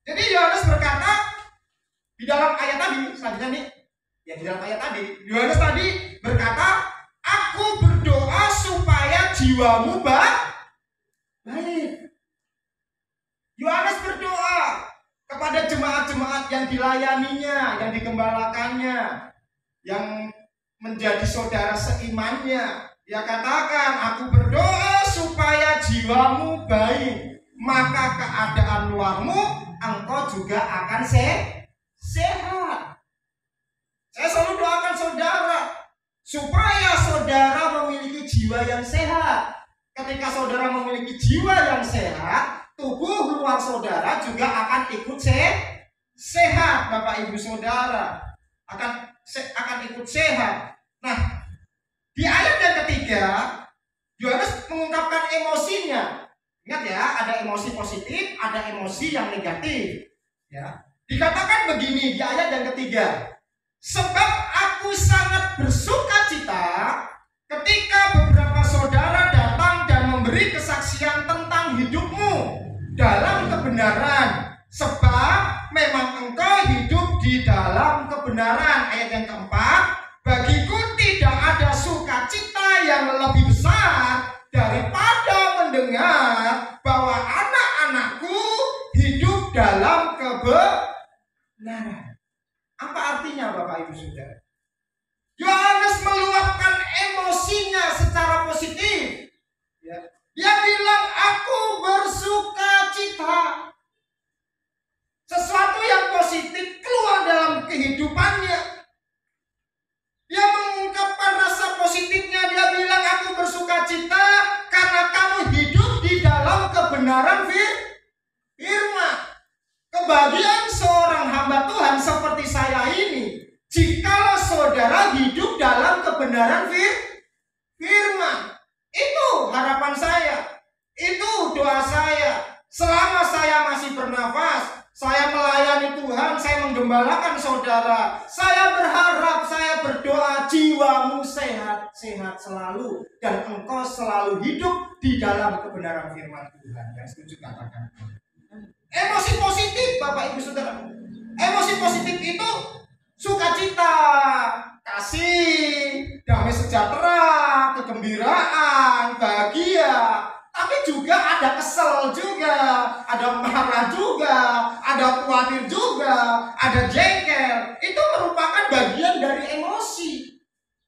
Jadi Yohanes berkata di dalam ayat tadi, selanjutnya nih, di dalam ayat tadi, Yohanes tadi berkata, aku berdoa supaya jiwamu baik. Yohanes berdoa kepada jemaat-jemaat yang dilayaninya, yang digembalakannya, yang menjadi saudara seimannya. Dia katakan, aku berdoa supaya jiwamu baik, maka keadaan luarmu engkau juga akan sehat. Saya selalu doakan saudara supaya saudara memiliki jiwa yang sehat. Ketika saudara memiliki jiwa yang sehat, tubuh luar saudara juga akan ikut sehat. Bapak Ibu Saudara akan ikut sehat. Nah, di ayat yang ketiga, Yohanes mengungkapkan emosinya. Ingat ya, ada emosi positif, ada emosi yang negatif. Dikatakan begini di ayat yang ketiga, sebab aku sangat bersuka cita ketika beberapa saudara datang dan memberi kesaksian tentang hidupmu dalam kebenaran, sebab memang engkau hidup di dalam kebenaran. Ayat yang keempat, bagiku tidak ada sukacita yang lebih besar daripada mendengar bahwa anak-anakku hidup dalam kebenaran. Apa artinya Bapak Ibu Saudara? Yohanes meluapkan emosinya secara positif. Dia bilang, aku bersuka cita. Sesuatu yang positif keluar dalam kehidupannya. Dia mengungkapkan rasa positifnya. Dia bilang, aku bersuka cita karena kamu hidup di dalam kebenaran firman. Kebahagiaan seorang hamba Tuhan seperti saya ini, jikalau saudara hidup dalam kebenaran firman. Itu harapan saya, itu doa saya. Selama saya masih bernafas, saya melayani Tuhan, saya menggembalakan saudara. Saya berharap, saya berdoa jiwamu sehat selalu, dan engkau selalu hidup di dalam kebenaran firman Tuhan. Yang setuju katakan. Emosi positif Bapak Ibu Saudara. Emosi positif itu sukacita, kasih, damai sejahtera, kegembiraan, bahagia. ada kesel juga, ada marah juga, ada khawatir juga, ada jengkel. Itu merupakan bagian dari emosi.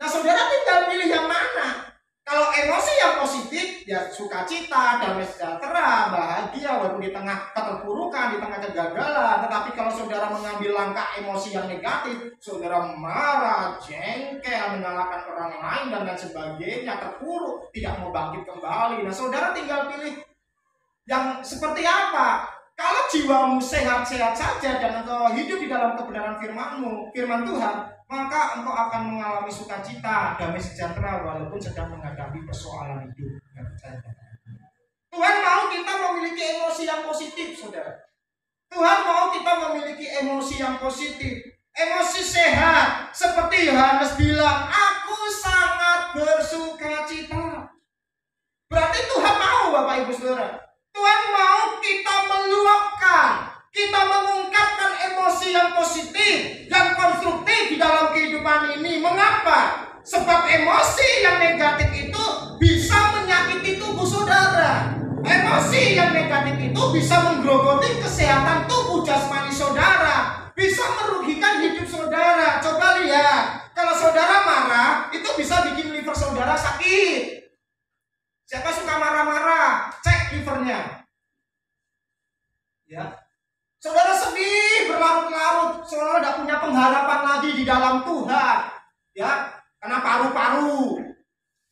Nah, saudara tinggal pilih yang mana. Kalau emosi yang positif, ya sukacita, damai sejahtera, bahagia walaupun di tengah keterpurukan, di tengah kegagalan. Tetapi kalau saudara mengambil langkah emosi yang negatif, saudara marah, jengkel, menyalahkan orang lain dan lain sebagainya, terpuruk, tidak mau bangkit kembali. Nah, saudara tinggal pilih yang seperti apa. Kalau jiwamu sehat-sehat saja dan engkau hidup di dalam kebenaran firman Tuhan, maka engkau akan mengalami sukacita, damai sejahtera walaupun sedang menghadapi persoalan hidup. Tuhan mau kita memiliki emosi yang positif, saudara. Tuhan mau kita memiliki emosi yang positif, emosi sehat. Seperti Yohanes bilang, aku sangat bersukacita. Berarti Tuhan mau, Bapak Ibu Saudara. Tuhan mau kita meluapkan, kita mengungkapkan emosi yang positif, yang konstruktif di dalam kehidupan ini. Mengapa? Sebab emosi yang negatif itu bisa menyakiti tubuh saudara. Emosi yang negatif itu bisa menggerogoti kesehatan tubuh jasmani saudara, bisa merugikan hidup saudara. Coba lihat, kalau saudara marah, itu bisa bikin liver saudara sakit. Siapa suka marah-marah? Cek livernya. Ya. Saudara sedih berlarut-larut, saudara tidak punya pengharapan lagi di dalam Tuhan. Ya, karena paru-paru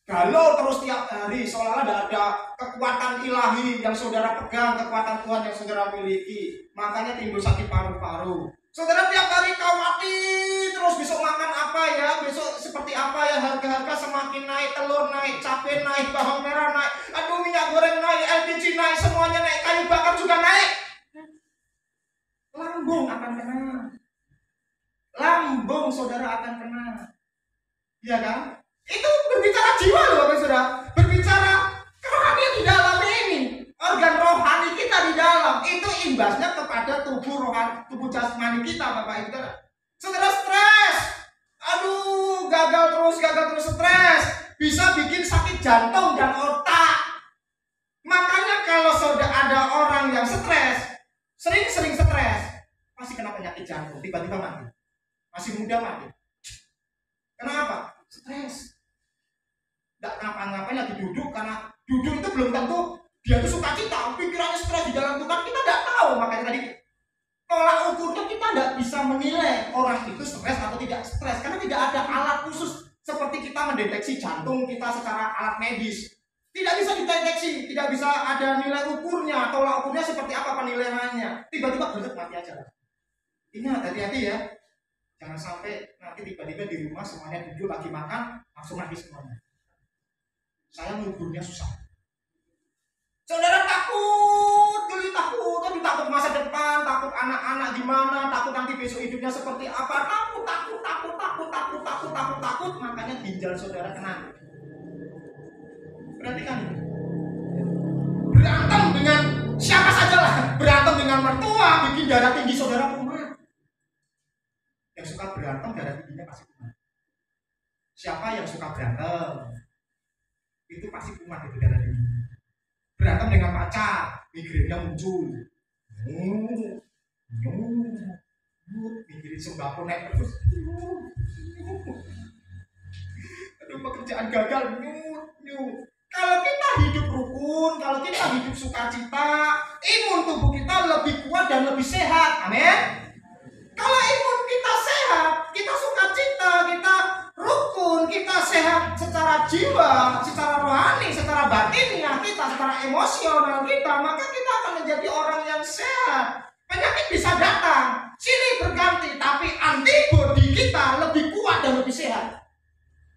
galau terus tiap hari, seolah-olah tidak ada kekuatan ilahi yang saudara pegang, kekuatan Tuhan yang saudara miliki. Makanya timbul sakit paru-paru. Saudara tiap hari khawatir terus besok makan apa ya, besok seperti apa ya, harga-harga semakin naik, telur naik, cabai naik, bawang merah naik, aduh minyak goreng naik, LPG naik, semuanya naik, kayu bakar juga naik. Lambung akan kena. Lambung saudara akan kena. Iya kan? Itu berbicara jiwa loh Bapak Saudara. Berbicara kerohanian di dalam ini. Organ rohani kita di dalam. Itu imbasnya kepada tubuh rohani, tubuh jasmani kita Bapak Ibu. Saudara stres. Aduh, gagal terus stres. Bisa bikin sakit jantung dan otak. Makanya kalau saudara ada orang yang stres, sering stres, pasti kena penyakit jantung, tiba-tiba mati. Masih muda mati. Kenapa? Stres. Tidak ngapa-ngapain lagi duduk, karena duduk itu belum tentu dia itu sukacita, pikirannya stres di dalam Tuhan, kita tidak tahu. Makanya tadi tolak ukurnya kita tidak bisa menilai orang itu stres atau tidak stres, karena tidak ada alat khusus seperti kita mendeteksi jantung kita secara alat medis. Tidak bisa dideteksi, tidak bisa ada nilai ukurnya, tolak ukurnya seperti apa penilaiannya. Tiba-tiba berhenti mati aja. Ingat, hati-hati ya. Jangan sampai nanti tiba-tiba di rumah semuanya duduk lagi makan, langsung mati semuanya. Saya nguburnya susah. Saudara takut, takut masa depan, takut anak-anak gimana, takut nanti besok hidupnya seperti apa, takut. Makanya ginjal saudara kena. Perhatikan ini. Berantem dengan siapa saja lah, berantem dengan mertua, bikin darah tinggi saudara kumat. Yang suka berantem darah tingginya pasti kumat. Siapa yang suka berantem? Itu pasti kumat itu darah tinggi. Berantem dengan pacar, migrainnya muncul. Mikirin sembako naik terus. Aduh, pekerjaan gagal. Kalau kita hidup rukun, kalau kita hidup sukacita, imun tubuh kita lebih kuat dan lebih sehat. Amin. Kalau imun kita sehat, kita sukacita, kita rukun, kita sehat secara jiwa, secara rohani, secara batinnya kita, secara emosional kita, maka kita akan menjadi orang yang sehat. Penyakit bisa datang, silih berganti, tapi antibodi kita lebih kuat dan lebih sehat.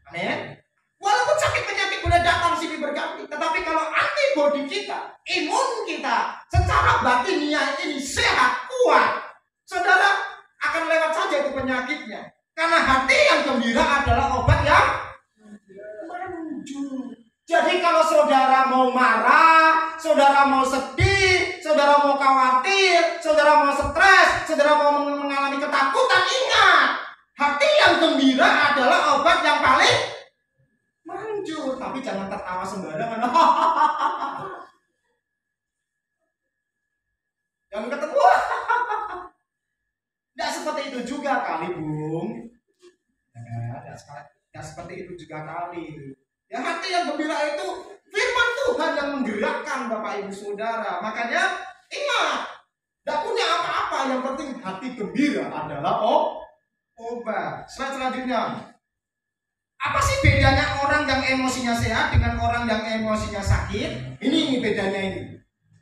Amin. Walaupun sakit penyakit boleh datang silih berganti, tetapi kalau antibodi kita, imun kita secara batiniah ini sehat, kuat, saudara akan lewat saja itu penyakitnya. Karena hati yang gembira adalah obat yang manjur. Jadi kalau saudara mau marah, saudara mau sedih, saudara mau khawatir, saudara mau stres, saudara mau mengalami ketakutan, ingat, hati yang gembira adalah obat yang paling manjur. Tapi jangan tertawa sembarangan. seperti itu juga kali, Bung. Ya, tidak seperti itu juga kali. Ya, hati yang gembira itu firman Tuhan yang menggerakkan Bapak Ibu Saudara. Makanya ingat, tidak punya apa-apa, yang penting hati gembira adalah obat. Selanjutnya, apa sih bedanya orang yang emosinya sehat dengan orang yang emosinya sakit? Ini bedanya ini.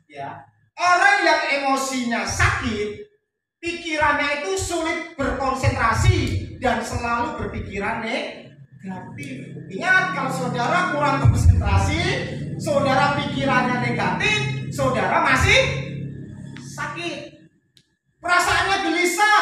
Ya, orang yang emosinya sakit, pikirannya itu sulit berkonsentrasi dan selalu berpikiran negatif. Ingat, kalau saudara kurang konsentrasi, saudara pikirannya negatif, saudara masih sakit. Perasaannya gelisah,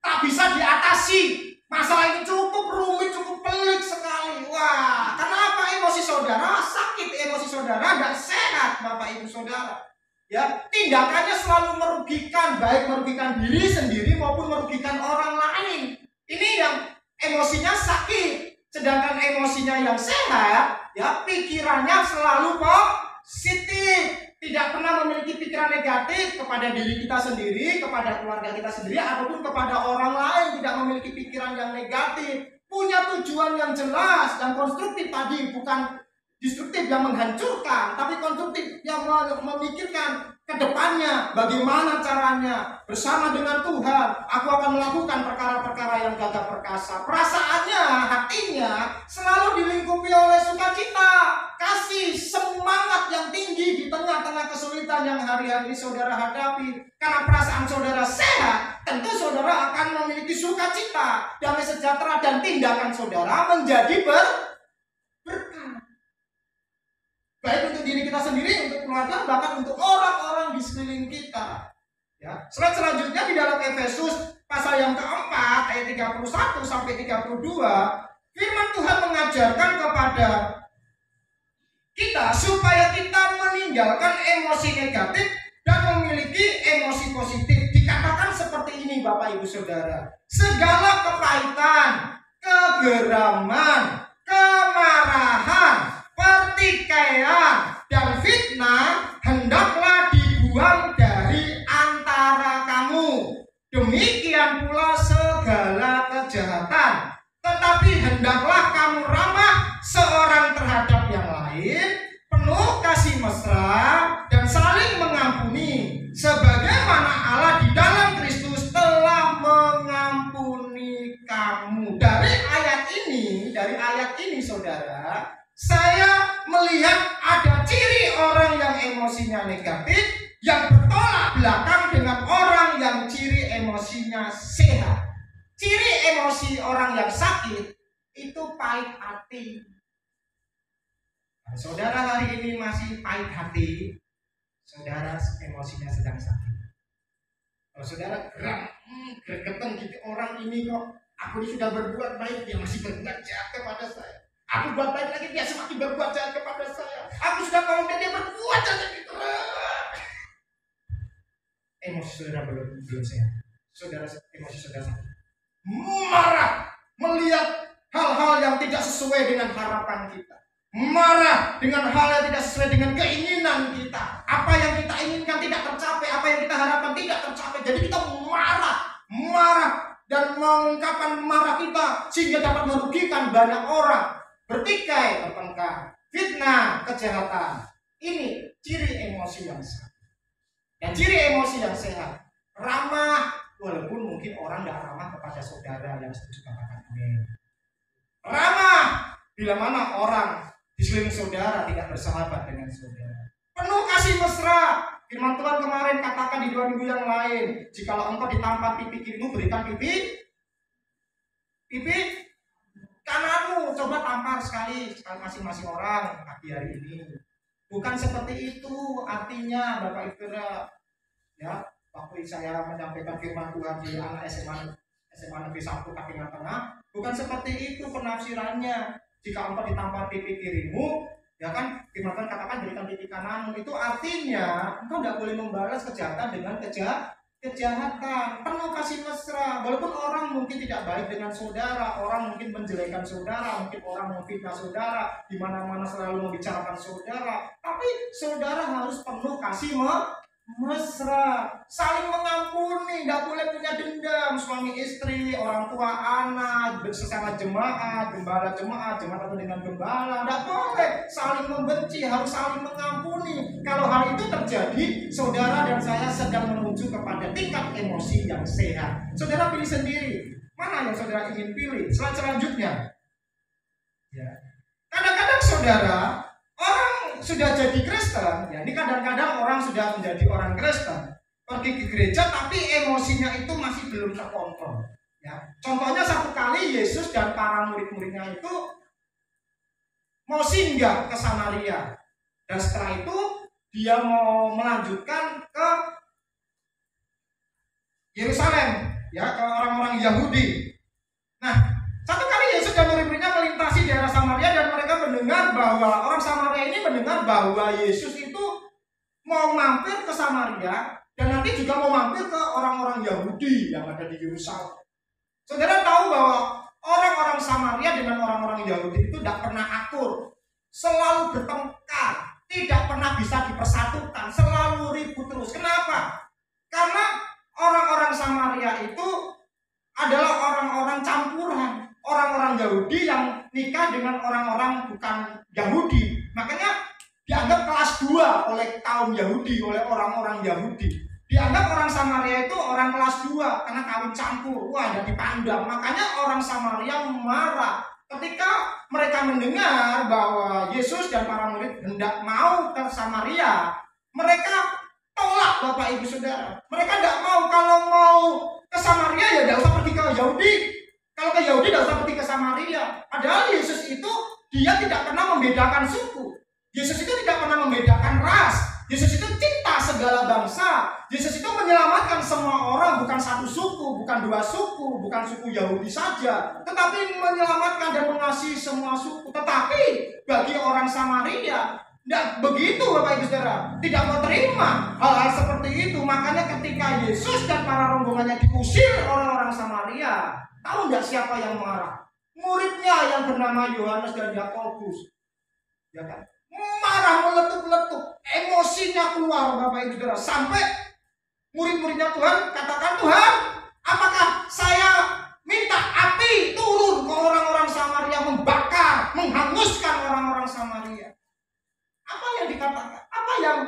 tak bisa diatasi. Masalah ini cukup rumit, cukup pelik sekali. Wah, kenapa emosi saudara sakit? Emosi saudara tidak sehat, Bapak Ibu Saudara. Ya, tindakannya selalu merugikan, baik merugikan diri sendiri maupun merugikan orang lain. Ini yang emosinya sakit. Sedangkan emosinya yang sehat, ya pikirannya selalu positif. Tidak pernah memiliki pikiran negatif kepada diri kita sendiri, kepada keluarga kita sendiri, ataupun kepada orang lain. Tidak memiliki pikiran yang negatif. Punya tujuan yang jelas dan konstruktif tadi, bukan destruktif yang menghancurkan, tapi konstruktif yang memikirkan ke depannya, bagaimana caranya bersama dengan Tuhan aku akan melakukan perkara-perkara yang gagah perkasa. Perasaannya, hatinya selalu dilingkupi oleh sukacita, kasih, semangat yang tinggi di tengah-tengah kesulitan yang hari-hari saudara hadapi. Karena perasaan saudara sehat, tentu saudara akan memiliki sukacita, damai sejahtera, dan tindakan saudara menjadi berkah. Baik untuk diri kita sendiri, untuk keluarga, bahkan untuk orang-orang di sekeliling kita. Ya. Selanjutnya di dalam Efesus pasal yang keempat ayat 31 sampai 32, firman Tuhan mengajarkan kepada kita supaya kita meninggalkan emosi negatif dan memiliki emosi positif. Dikatakan seperti ini, Bapak Ibu Saudara. Segala kepahitan, kegeraman, kemarahan, pertikaian dan fitnah hendaklah dibuang dari antara kamu. Demikian pula segala kejahatan. Tetapi hendaklah kamu ramah seorang terhadap yang lain, penuh kasih mesra dan saling mengampuni, sebagaimana Allah di dalam Kristus telah mengampuni kamu. Dari ayat ini saudara, saya melihat ada ciri orang yang emosinya negatif yang bertolak belakang dengan orang yang ciri emosinya sehat. Ciri emosi orang yang sakit itu pahit hati. Nah, saudara hari ini masih pahit hati, saudara emosinya sedang sakit. Kalau saudara gregetan gitu, orang ini kok aku ini sudah berbuat baik, dia masih berbuat jahat kepada saya. Aku buat baik lagi, dia semakin berbuat jahat kepada saya. Aku sudah ngomong dia berbuat jahat gitu. Emosi saudara belum sehat. Emosi saudara marah melihat hal-hal yang tidak sesuai dengan harapan kita. Marah dengan hal yang tidak sesuai dengan keinginan kita. Apa yang kita inginkan tidak tercapai, apa yang kita harapkan tidak tercapai. Jadi kita marah dan mengungkapkan marah kita sehingga dapat merugikan banyak orang. Bertikai, bertengkar, fitnah, kejahatan. Ini ciri emosi yang sehat. Dan ciri emosi yang sehat, ramah, walaupun mungkin orang tidak ramah kepada saudara yang setuju katakan amin. Ramah bila mana orang di sekeliling saudara tidak bersahabat dengan saudara. Penuh kasih mesra. Firman Tuhan kemarin katakan di 2 minggu yang lain, jikalau engkau ditampar pipi kirimu, berikan pipi kananmu. Coba tampar sekali masing-masing orang pagi hari ini. Bukan seperti itu artinya, Bapak Ibu. Ya, waktu saya menyampaikan firman Tuhan di anak SMA Negeri 1 Katingan Tengah, bukan seperti itu penafsirannya. Jika engkau ditampar pipi kirimu, ya kan, firman Tuhan katakan berikan pipi kananmu. Itu artinya engkau tidak boleh membalas kejahatan dengan kejahatan. Penuh kasih mesra. Walaupun orang mungkin tidak baik dengan saudara, orang mungkin menjelekan saudara, mungkin orang memfitnah saudara, di mana-mana selalu membicarakan saudara, tapi saudara harus penuh kasih mesra, saling mengampuni, nggak boleh punya dendam, suami istri, orang tua anak, sesama jemaat, gembala jemaat, jemaat atau dengan gembala, nggak boleh saling membenci, harus saling mengampuni. Kalau hal itu terjadi, saudara dan saya sedang menuju kepada tingkat emosi yang sehat. Saudara pilih sendiri, mana yang saudara ingin pilih. Selanjutnya, ya. Kadang-kadang saudara, orang sudah jadi Kristen, ya ini kadang-kadang orang sudah menjadi orang Kristen, pergi ke gereja tapi emosinya itu masih belum terkontrol. Ya, contohnya satu kali Yesus dan para murid-muridnya itu mau singgah ke Samaria, dan setelah itu dia mau melanjutkan ke Yerusalem, ya ke orang-orang Yahudi. Nah, satu kali Yesus dan murid-muridnya melintasi daerah Samaria dan mereka mendengar bahwa orang Samaria ini mendengar bahwa Yesus itu mau mampir ke Samaria dan nanti juga mau mampir ke orang-orang Yahudi yang ada di Yerusalem. Saudara tahu bahwa orang-orang Samaria dengan orang-orang Yahudi itu tidak pernah akur, selalu bertengkar, tidak pernah bisa dipersatukan, selalu ribut terus. Kenapa? Karena orang-orang Samaria itu adalah orang-orang campuran, orang-orang Yahudi yang nikah dengan orang-orang bukan Yahudi. Makanya dianggap kelas 2 oleh kaum Yahudi, oleh orang-orang Yahudi. Dianggap orang Samaria itu orang kelas 2 karena kawin campur. Wah, jadi dipandang. Makanya orang Samaria marah ketika mereka mendengar bahwa Yesus dan para murid hendak mau ke Samaria. Mereka tolak, Bapak Ibu Saudara. Mereka tidak mau. Kalau mau ke Samaria ya tidak usah pergi ke Yahudi. Kalau ke Yahudi tidak usah pergi ke Samaria. Padahal Yesus itu dia tidak pernah membedakan suku. Yesus itu tidak pernah membedakan ras. Yesus itu cinta segala bangsa. Yesus itu menyelamatkan semua orang, bukan satu suku, bukan 2 suku, bukan suku Yahudi saja, tetapi menyelamatkan dan mengasihi semua suku. Tetapi bagi orang Samaria tidak begitu, Bapak Ibu Saudara, tidak mau terima hal-hal seperti itu. Makanya ketika Yesus dan para rombongannya diusir orang-orang Samaria, tahu nggak siapa yang marah? Muridnya yang bernama Yohanes dan Yakobus, ya kan? Marah meletup-letup, emosinya keluar, Bapak Ibu Saudara, sampai murid-muridnya Tuhan katakan, Tuhan, apakah saya minta api turun ke orang-orang Samaria, membakar, menghanguskan orang-orang Samaria? Apa yang dikatakan? Apa yang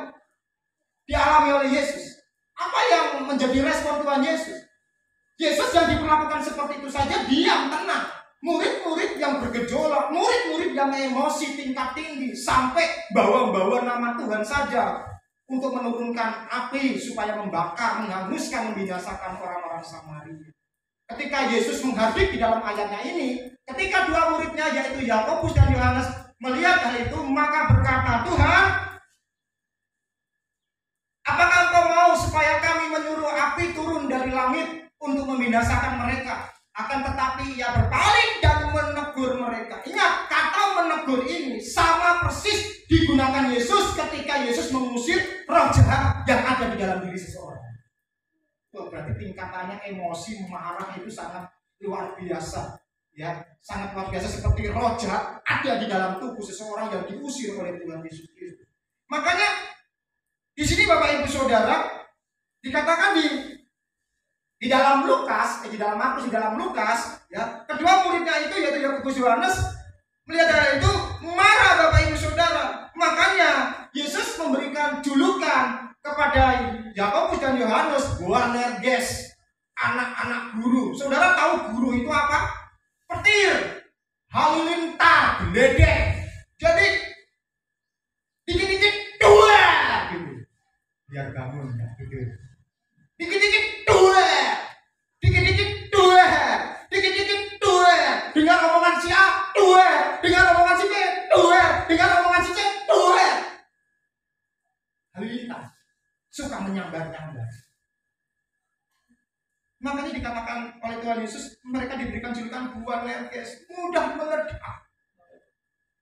dialami oleh Yesus? Apa yang menjadi respon Tuhan Yesus? Yesus yang diperlakukan seperti itu saja diam tenang. Murid-murid yang bergejolak, murid-murid yang emosi tingkat tinggi, sampai bawa-bawa nama Tuhan saja untuk menurunkan api supaya membakar, menghanguskan, membinasakan orang-orang Samaria. Ketika Yesus menghadir di dalam ayatnya ini, ketika 2 muridnya yaitu Yakobus dan Yohanes melihat hal itu, maka berkata, Tuhan, apakah Engkau mau supaya kami menyuruh api turun dari langit untuk membinasakan mereka? Akan tetapi ia berpaling dan menegur mereka. Ingat, kata menegur ini sama persis digunakan Yesus ketika Yesus mengusir roh jahat yang ada di dalam diri seseorang. Oh, berarti tingkatannya emosi marah itu sangat luar biasa. Ya, sangat luar biasa, seperti roh jahat ada di dalam tubuh seseorang yang diusir oleh Tuhan Yesus Kristus. Makanya di sini Bapak Ibu Saudara dikatakan di dalam Lukas, di dalam Markus, di dalam Lukas, ya, kedua muridnya itu yaitu Yakobus Yohanes melihat hal itu marah, Bapak Ibu Saudara. Makanya Yesus memberikan julukan kepada Yakobus dan Yohanes, Boanerges, anak-anak guru. Saudara tahu guru itu apa? Petir, halilintar, geledek. Jadi dikit-dikit dua, gitu. Biar bangun ya, gitu. Dikit-dikit dua, dikit-dikit dua, dikit-dikit dua. Dengar omongan si A, dua. Dengar omongan si B, dua. Dengar omongan si C, dua. Halilintar, suka menyambar-nyambar. Makanya dikatakan oleh Tuhan Yesus, mereka diberikan julukan Boanerges, mudah meledak.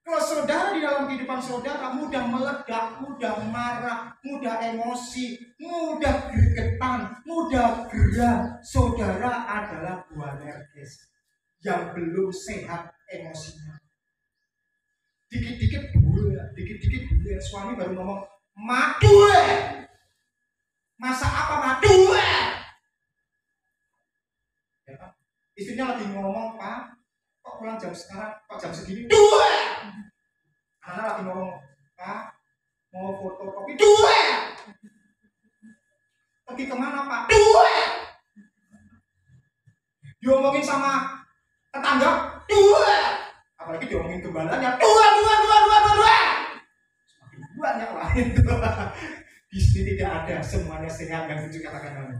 Kalau saudara di dalam kehidupan saudara mudah meledak, mudah marah, mudah emosi, mudah gregetan, mudah gerah, saudara adalah Boanerges yang belum sehat emosinya. Dikit-dikit dua, dikit-dikit dua. Suami baru ngomong, madu. Masak apa Pak? Duel. Ya, Pak. Istrinya lagi ngomong, Pak, kok pulang jam sekarang, kok jam segini? Duel. Anak lagi ngomong, Pak, mau fotokopi? Duel. Pergi kemana Pak? Duel. Diomongin sama tetangga? Duel. Apalagi diomongin gembalanya? Duel. Semakin banyak lah itu. Di sini tidak ada semuanya sehat dan sejuk katakan amin.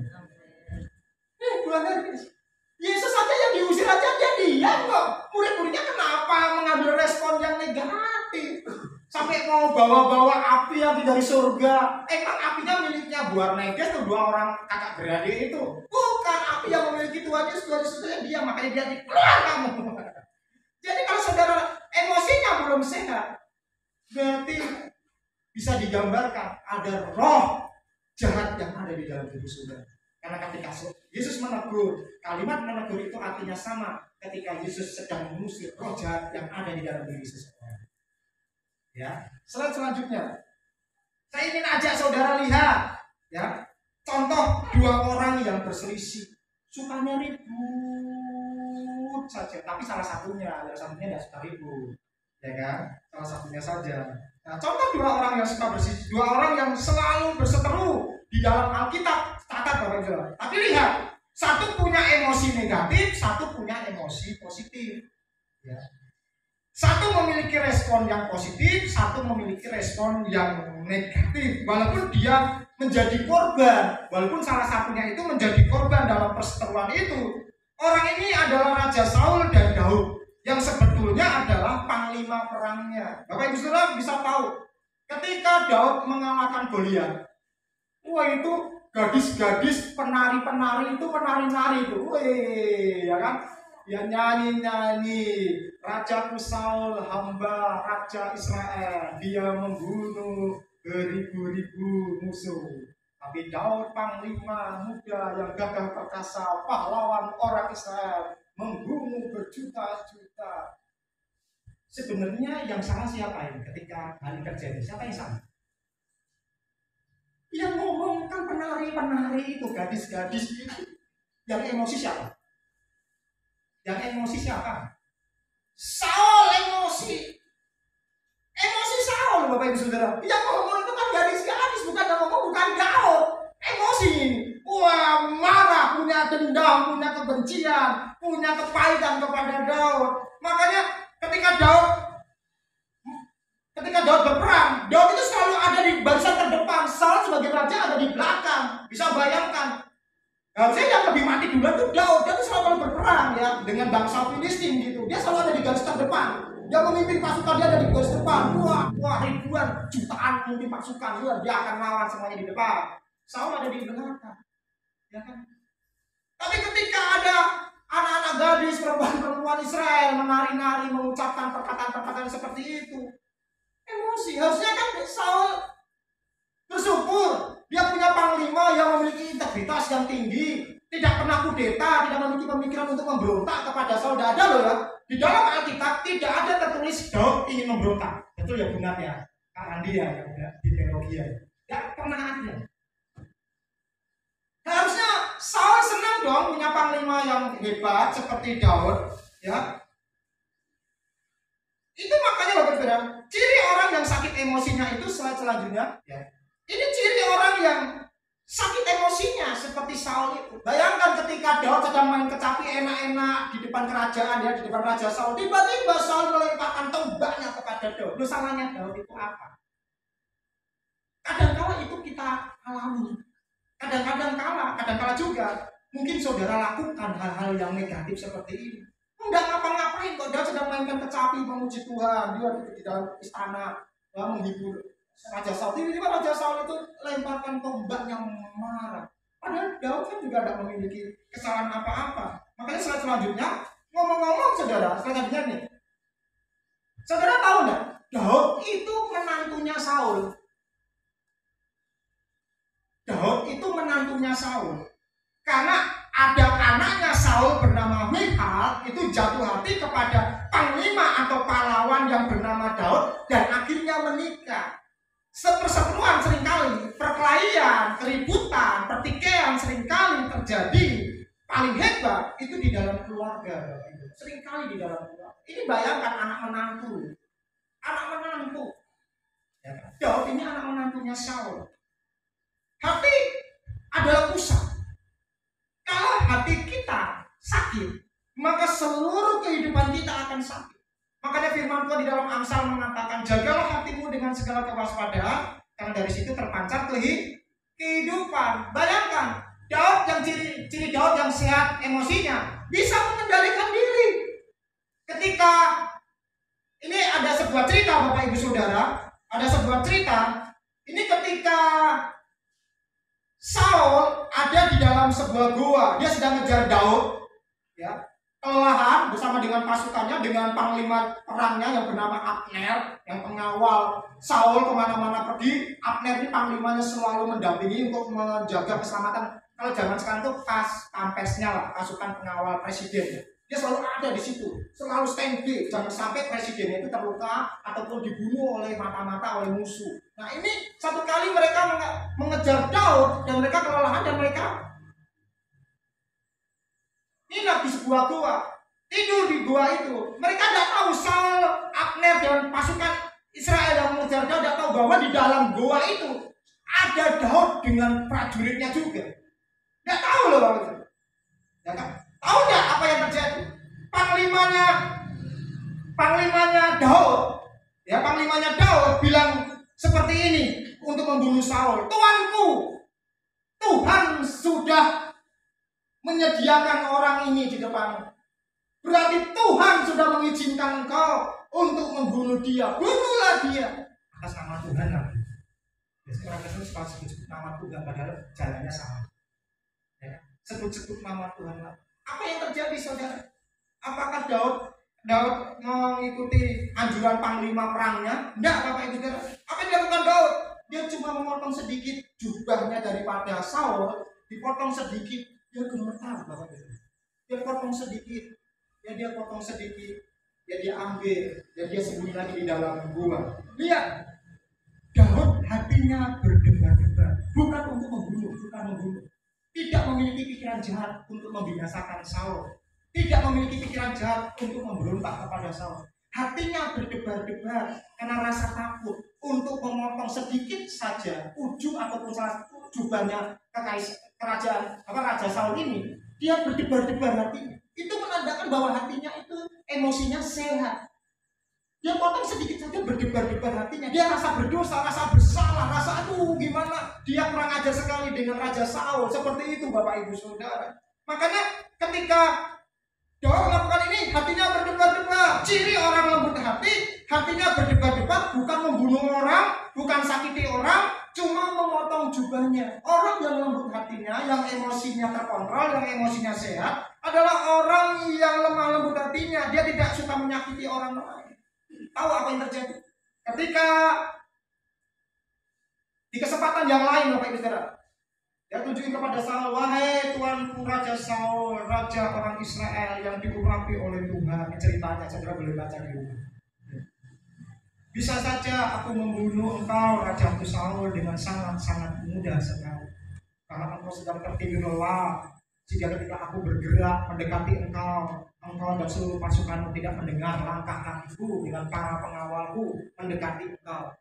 Yesus saja yang diusir aja dia diam kok. Murid-muridnya kenapa mengambil respon yang negatif? Sampai mau bawa-bawa api yang dari surga. Emang apinya miliknya Boanerges tuh dua orang kakak beradik itu? Bukan, api yang memiliki Tuhan Yesus yang dia, makanya dia keluar kamu. Jadi kalau saudara emosinya belum sehat, berarti bisa digambarkan ada roh jahat yang ada di dalam tubuh saudara. Karena ketika Yesus menegur, kalimat menegur itu artinya sama ketika Yesus sedang mengusir roh jahat yang ada di dalam diri seseorang. Ya, selanjutnya saya ingin ajak saudara lihat, ya, contoh dua orang yang berselisih, sukanya ribut saja, tapi salah satunya tidak suka ribut, ya kan? Salah satunya saja. Nah, contoh dua orang yang suka berselisih, dua orang yang selalu berseteru di dalam Alkitab, catat Bapak Ibu. Tapi lihat, satu punya emosi negatif, satu punya emosi positif. Ya. Satu memiliki respon yang positif, satu memiliki respon yang negatif. Walaupun dia menjadi korban, walaupun salah satunya itu menjadi korban dalam perseteruan itu. Orang ini adalah Raja Saul dan Daud, yang sebetulnya adalah panglima perangnya. Bapak Ibu Saudara bisa tahu, ketika Daud mengalahkan Goliat, wah itu gadis-gadis penari-penari itu menari-nari itu, wih, ya kan? Ya nyanyi-nyanyi, Rajaku Saul, hamba Raja Israel, dia membunuh beribu-ribu musuh. Tapi Daud panglima muda yang gagah perkasa, pahlawan orang Israel, membunuh berjuta-juta. Sebenarnya yang salah siapa ini ketika hal ini terjadi? Siapa yang salah? Yang ngomong kan penari-penari itu, gadis-gadis itu. Yang emosi siapa? Yang emosi siapa? Saul emosi. Emosi Saul, Bapak Ibu Saudara. Yang ngomong itu kan gadis-gadis, bukan yang ngomong bukan Daud. Emosi ini. Wah, marah, punya dendam, punya kebencian, punya kepahitan kepada Daud. Makanya ketika Daud berperang, Daud itu selalu ada di barisan terdepan. Saul sebagai raja ada di belakang. Bisa bayangkan. Harusnya yang lebih mati duluan itu Daud. Dia itu selalu berperang ya dengan bangsa Filistin gitu. Dia selalu ada di garis terdepan. Dia memimpin pasukan, dia ada di garis depan. Wah, ribuan, jutaan memimpin pasukan. Dia akan lawan semuanya di depan. Saul ada di belakang. Ya kan? Tapi ketika ada anak-anak gadis, perempuan-perempuan Israel menari-nari, mengucapkan perkataan-perkataan seperti itu, emosi. Harusnya kan Saul bersyukur dia punya panglima yang memiliki integritas yang tinggi, tidak pernah kudeta, tidak memiliki pemikiran untuk memberontak kepada Saul. Tidak ada loh ya. Di dalam Alkitab tidak ada tertulis Daud ingin memberontak. Betul ya benar ya, Kak Andi ya, di teologi ya. Tidak pernah ada. Harusnya Saul senang dong punya panglima yang hebat seperti Daud, ya. Itu makanya Bapak Ibu, ciri orang yang sakit emosinya itu selanjutnya, ya. Ini ciri orang yang sakit emosinya seperti Saul itu. Bayangkan ketika Daud sedang main kecapi enak-enak di depan kerajaan, ya, di depan Raja Saul, tiba-tiba Saul melemparkan tombaknya kepada Daud. Lalu salahnya Daud itu apa? Kadang-kala itu kita alami. Kadang-kala juga mungkin saudara lakukan hal-hal yang negatif seperti ini. Enggak ngapa-ngapain kok, dia sedang mainkan kecapi memuji Tuhan, dia di dalam istana menghibur Raja Saul. Tiba-tiba Raja Saul itu lemparkan tombak yang marah. Padahal Daud kan juga tidak memiliki kesalahan apa-apa. Makanya selanjutnya, ngomong-ngomong saudara, selanjutnya nih, saudara tahu nggak? Daud itu menantunya Saul. Daud itu menantunya Saul. Karena ada anaknya Saul bernama Michal, itu jatuh hati kepada panglima atau pahlawan yang bernama Daud dan akhirnya menikah. Perseteruan seringkali, perkelahian, keributan, pertikaian seringkali terjadi. Paling hebat itu di dalam keluarga, Bapak Ibu. Seringkali di dalam keluarga. Ini bayangkan anak menantu. Ya, Daud ini anak menantunya Saul. Hati adalah pusat. Kalau hati kita sakit, maka seluruh kehidupan kita akan sakit. Makanya firman Tuhan di dalam Amsal mengatakan, jagalah hatimu dengan segala kewaspadaan, karena dari situ terpancar kehidupan. Bayangkan, Daud yang ciri Daud yang sehat emosinya, bisa mengendalikan diri. Ketika ini ada sebuah cerita, Bapak Ibu Saudara, ada sebuah cerita. Ini ketika Saul ada di dalam sebuah gua, dia sedang ngejar Daud, ya. Kelelahan bersama dengan pasukannya, dengan panglima perangnya yang bernama Abner, yang pengawal Saul kemana-mana pergi. Abner ini panglimanya selalu mendampingi untuk menjaga keselamatan. Kalau zaman sekarang itu pampesnya lah, pasukan pengawal presiden. Dia selalu ada di situ, selalu standby, jangan sampai presidennya itu terluka ataupun dibunuh oleh mata-mata oleh musuh. Nah ini satu kali mereka mengejar Daud dan mereka kelelahan dan mereka nginap di sebuah gua, tidur di gua itu. Mereka tidak tahu Saul, Abner dan pasukan Israel yang mengejar Daud tidak tahu bahwa di dalam gua itu ada Daud dengan prajuritnya juga. Tidak tahu loh Bapak Ibu. Ya kan? Tahu nggak apa yang terjadi? Panglimanya Daud, ya panglimanya Daud bilang seperti ini untuk membunuh Saul. Tuanku, Tuhan sudah menyediakan orang ini di depan. Berarti Tuhan sudah mengizinkan engkau untuk membunuh dia. Bunuhlah dia atas nama Tuhan. Biasanya orang Kristen suka sebut nama Tuhan padahal jalannya salah. Ya, sebut nama Tuhan. Apa yang terjadi, saudara? Apakah Daud mengikuti anjuran panglima perangnya? Tidak, Bapak Ibu Saudara. Apa yang dilakukan Daud? Dia cuma memotong sedikit jubahnya daripada Saul, dipotong sedikit. Dia gemetar, Bapak Ibu. Dia potong sedikit, dia potong sedikit, dia ambil, dia sembunyi lagi di dalam gua. Lihat, Daud hatinya berdebar-debar, bukan untuk membunuh, tidak memiliki pikiran jahat untuk membinasakan Saul, tidak memiliki pikiran jahat untuk memberontak kepada Saul. Hatinya berdebar-debar karena rasa takut untuk memotong sedikit saja ujung ataupun salah satu jubahnya kerajaan Raja Saul ini. Dia berdebar-debar hatinya. Itu menandakan bahwa hatinya itu emosinya sehat. Dia potong sedikit saja berdebar-debar hatinya. Dia rasa berdosa, rasa bersalah, rasa aduh gimana dia kurang ajar sekali dengan Raja Saul. Seperti itu Bapak Ibu Saudara. Makanya ketika Daud melakukan ini, hatinya berdebar-debar. Ciri orang lembut hati, hatinya berdebar-debar, bukan membunuh orang, bukan sakiti orang, cuma memotong jubahnya. Orang yang lembut hatinya, yang emosinya terkontrol, yang emosinya sehat, adalah orang yang lemah lembut hatinya. Dia tidak suka menyakiti orang lain. Tahu apa yang terjadi? Ketika di kesempatan yang lain, Bapak Ibu Saudara, dia tunjukin kepada Saul, wahai tuanku Raja Saul, raja orang Israel yang diurapi oleh Tuhan. Ceritanya saudara boleh baca di rumah. Bisa saja aku membunuh engkau, Rajaku Saul, dengan sangat-sangat mudah sekali. Karena engkau sedang tertidur lelah. Jika ketika aku bergerak mendekati engkau dan seluruh pasukanmu tidak mendengar langkah kakiku dengan para pengawalku mendekati engkau.